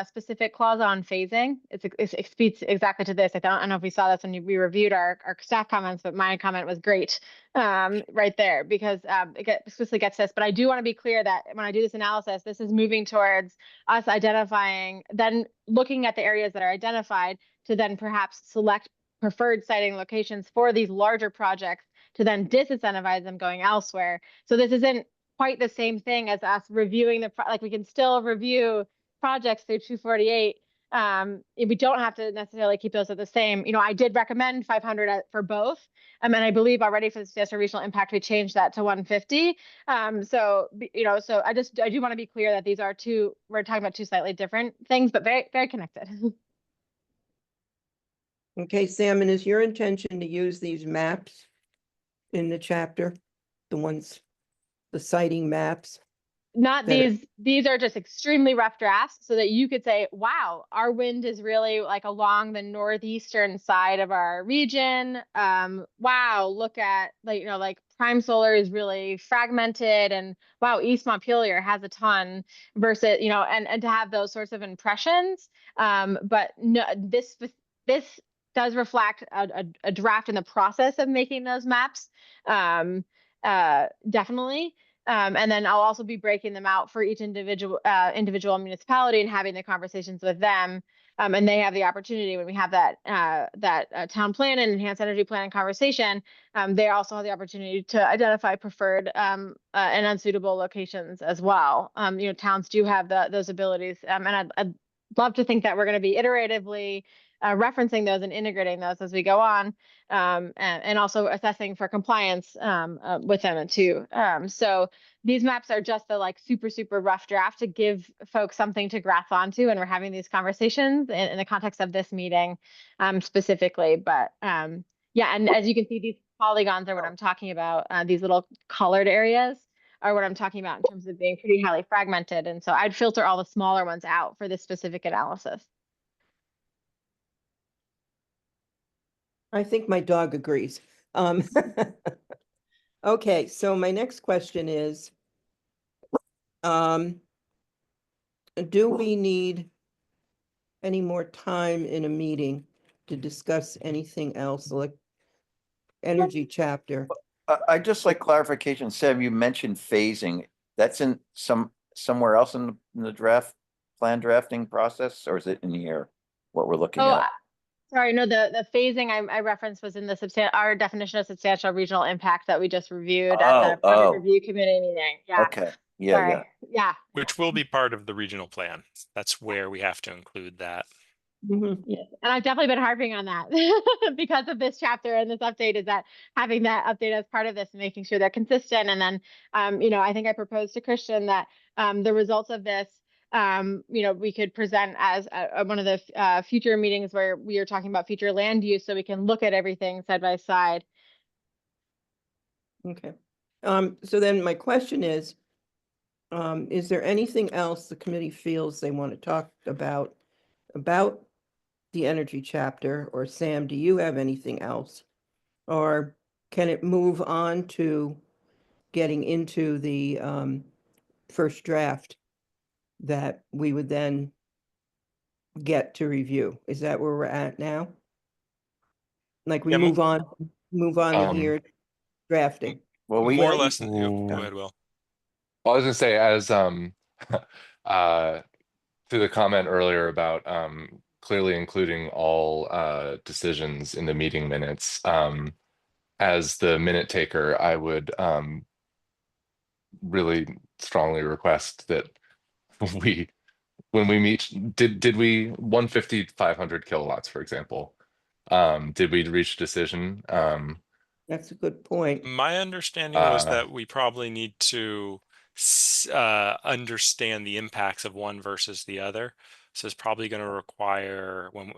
specific clause on phasing. It speaks exactly to this. I don't know if we saw this when we reviewed our staff comments, but my comment was great right there because it explicitly gets this. But I do want to be clear that when I do this analysis, this is moving towards us identifying, then looking at the areas that are identified to then perhaps select preferred siting locations for these larger projects to then disincentivize them going elsewhere. So this isn't quite the same thing as us reviewing we can still review projects through 248 We don't have to necessarily keep those at the same. I did recommend 500 for both. And I believe already for the Siesta Regional Impact, we changed that to 150. So I do want to be clear that these are we're talking about two slightly different things, but very, very connected. Okay, Sam, and is your intention to use these maps in the chapter? The sighting maps? Not that are- these are just extremely rough drafts so that you could say, wow, our wind is really like along the northeastern side of our region. Wow, look at like prime solar is really fragmented, and wow, East Montpelier has a ton versus, and to have those sorts of impressions. But no, this does reflect a draft in the process of making those maps. Definitely. And then I'll also be breaking them out for each individual municipality and having the conversations with them. And they have the opportunity when we have that town plan and enhanced energy plan conversation. They also have the opportunity to identify preferred and unsuitable locations as well. Towns do have those abilities, and I'd love to think that we're going to be iteratively referencing those and integrating those as we go on, and also assessing for compliance with them too. So these maps are just the super, super rough draft to give folks something to grasp onto, and we're having these conversations in the context of this meeting specifically. But yeah, and as you can see, these polygons are what I'm talking about. These little colored areas are what I'm talking about in terms of being pretty highly fragmented. And so I'd filter all the smaller ones out for this specific analysis. I think my dog agrees. Okay, so my next question is, do we need any more time in a meeting to discuss anything else, like energy chapter? I just like clarification. Sam, you mentioned phasing. That's in somewhere else in the plan drafting process, or is it in here? What we're looking Oh, at? sorry, no, the phasing I referenced was in our definition of substantial regional impact that we just reviewed at the project review committee meeting. Yeah. Okay. Yeah, Sorry. Yeah. Which will be part of the regional plan. That's where we have to include that. Mhm. Yes. And I've definitely been harping on that because of this chapter and this update, is that having that update as part of this and making sure they're consistent. And then, I think I proposed to Christian that the results of this, we could present as one of the future meetings where we are talking about future land use, so we can look at everything side by side. Okay. So then my question is there anything else the committee feels they want to talk about the energy chapter? Or Sam, do you have anything else? Or can it move on to getting into the first draft that we would then get to review? Is that where we're at now? Like we Yeah, move on to here, drafting. Well, more or less. Go Ooh. ahead, Will. Well, I was gonna say, as to the comment earlier about clearly including all decisions in the meeting minutes, as the minute taker, I would really strongly request that we, when we meet, did we 150 500 kilowatts, for example, did we reach a decision? That's a good point. My understanding was that we probably need to understand the impacts of one versus the other. So it's probably going to require, when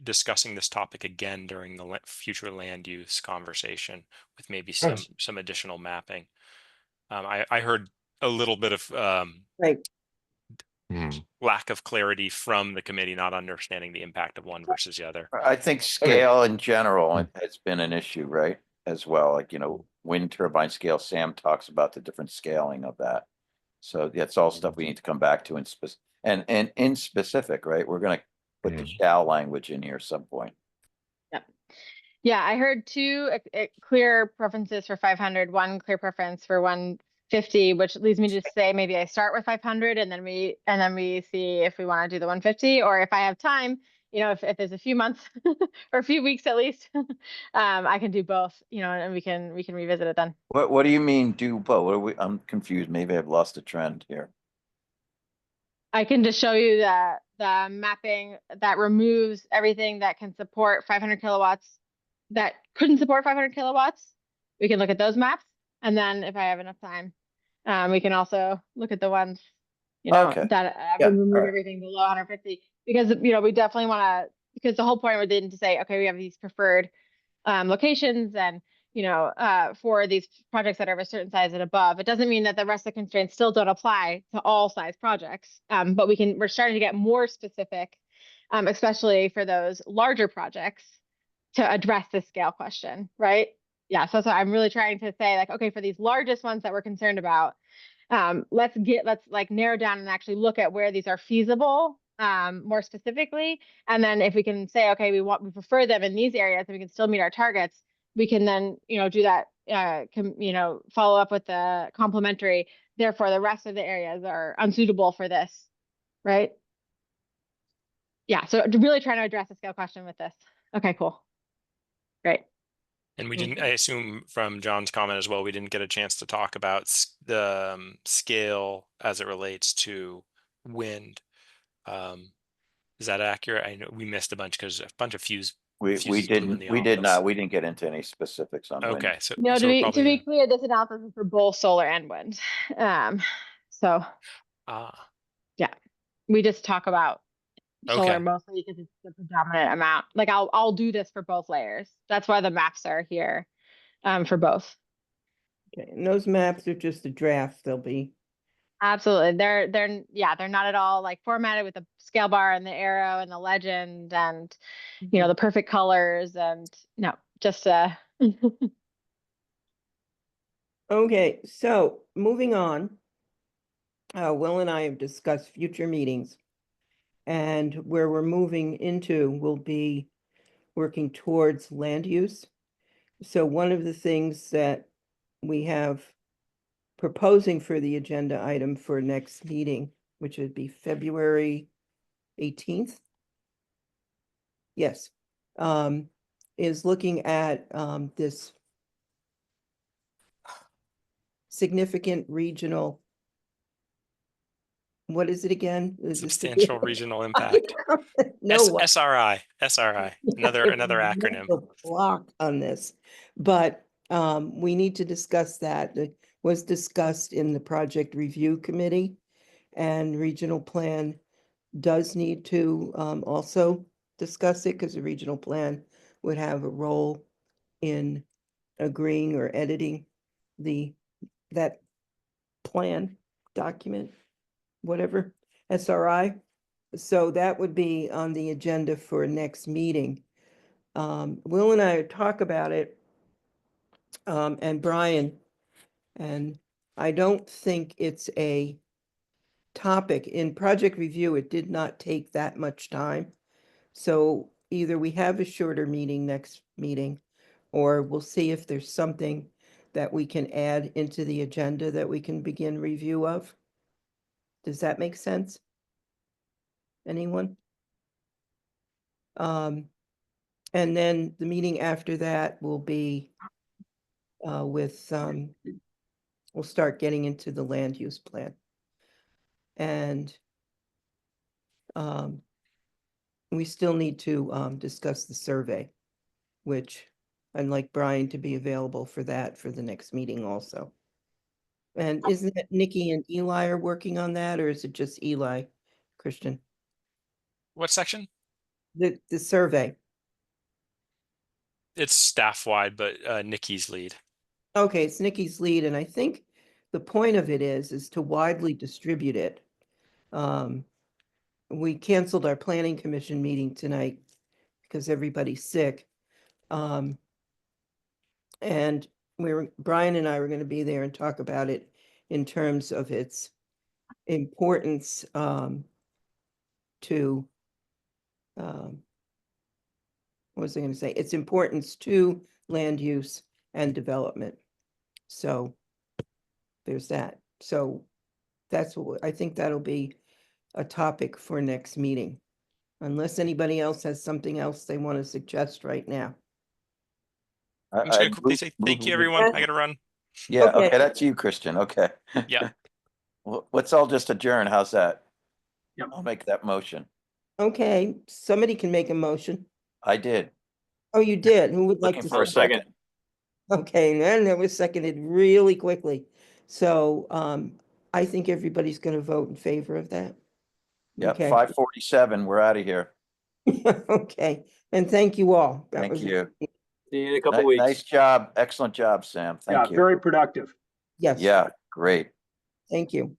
discussing this topic again during the future land use conversation, with maybe some additional mapping. I heard a little bit of Right. lack of clarity from the committee, not understanding the impact of one versus the other. I think scale in general has been an issue, right? As well, like, wind turbine scale. Sam talks about the different scaling of that. So that's all stuff we need to come back to and in specific, right? We're going to put the shall language in here at some point. Yep. Yeah, I heard two clear preferences for 500, one clear preference for 150, which leads me to say maybe I start with 500 and then we see if we want to do the 150, or if I have time, if there's a few months or a few weeks at least, I can do both, and we can revisit it then. What do you mean do both? I'm confused. Maybe I've lost a trend here. I can just show you the mapping that removes everything that can support 500 kilowatts that couldn't support 500 kilowatts. We can look at those maps. And then if I have enough time, we can also look at the ones, Okay. that Yeah, remove alright. everything below 150, because, we definitely want to, because the whole point we didn't to say, okay, we have these preferred locations and, for these projects that are of a certain size and above. It doesn't mean that the rest of the constraints still don't apply to all size projects. But we're starting to get more specific, especially for those larger projects to address this scale question, right? Yeah, so I'm really trying to say, like, okay, for these largest ones that we're concerned about, let's like narrow down and actually look at where these are feasible, more specifically. And then if we can say, okay, we prefer them in these areas and we can still meet our targets, we can then, do that, follow up with the complementary. Therefore, the rest of the areas are unsuitable for this, right? Yeah, so really trying to address the scale question with this. Okay, cool. Great. And we didn't, I assume from John's comment as well, we didn't get a chance to talk about the scale as it relates to wind. Is that accurate? I know we missed a bunch because a bunch of fuses We blew in the did office. not, we didn't get into any specifics on wind. Okay, so No, so we're to be probably clear, this analysis is for both solar and wind. So yeah, we just talk about solar okay. mostly because it's the predominant amount. Like I'll do this for both layers. That's why the maps are here, for both. Okay, and those maps are just a draft. They'll be, Absolutely. They're not at all like formatted with the scale bar and the arrow and the legend and, the perfect colors and no, just okay, so moving on. Will and I have discussed future meetings. And where we're moving into will be working towards land use. So one of the things that we have proposing for the agenda item for next meeting, which would be February 18th. Yes, is looking at this significant regional, what is it again? Is it Substantial regional impact. No, what? SRI, another acronym. Block on this, but we need to discuss that. It was discussed in the project review committee, and regional plan does need to also discuss it because the regional plan would have a role in agreeing or editing that plan document, whatever, SRI. So that would be on the agenda for next meeting. Will and I talk about it, and Brian, and I don't think it's a topic. In project review, it did not take that much time. So either we have a shorter meeting next meeting, or we'll see if there's something that we can add into the agenda that we can begin review of. Does that make sense? Anyone? And then the meeting after that will be with, we'll start getting into the land use plan. And we still need to discuss the survey, which I'd like Brian to be available for that for the next meeting also. And isn't it Nikki and Eli are working on that, or is it just Eli, Christian? What section? The survey. It's staff wide, but Nikki's lead. Okay, it's Nikki's lead, and I think the point of it is to widely distribute it. We canceled our planning commission meeting tonight because everybody's sick. And Brian and I were going to be there and talk about it in terms of its importance to what was I going to say? Its importance to land use and development. So there's that. So that's what I think that'll be a topic for next meeting, unless anybody else has something else they want to suggest right now. I'm just gonna quickly say thank you, everyone. I gotta run. Yeah, Okay. okay, that's you, Christian, okay. Yeah. Let's all just adjourn, how's that? I'll make that motion. Okay, somebody can make a motion. I did. Oh, you did. Who would like Looking to? for a second? second. Okay, and then it was seconded really quickly. So, I think everybody's gonna vote in favor of that. Yep, Okay. 5:47, we're out of here. Okay, and thank you all. That Thank was- you. See you in a couple Nice weeks. job. Excellent job, Sam. Yeah, Thank you. very productive. Yes, Yeah, great. thank you.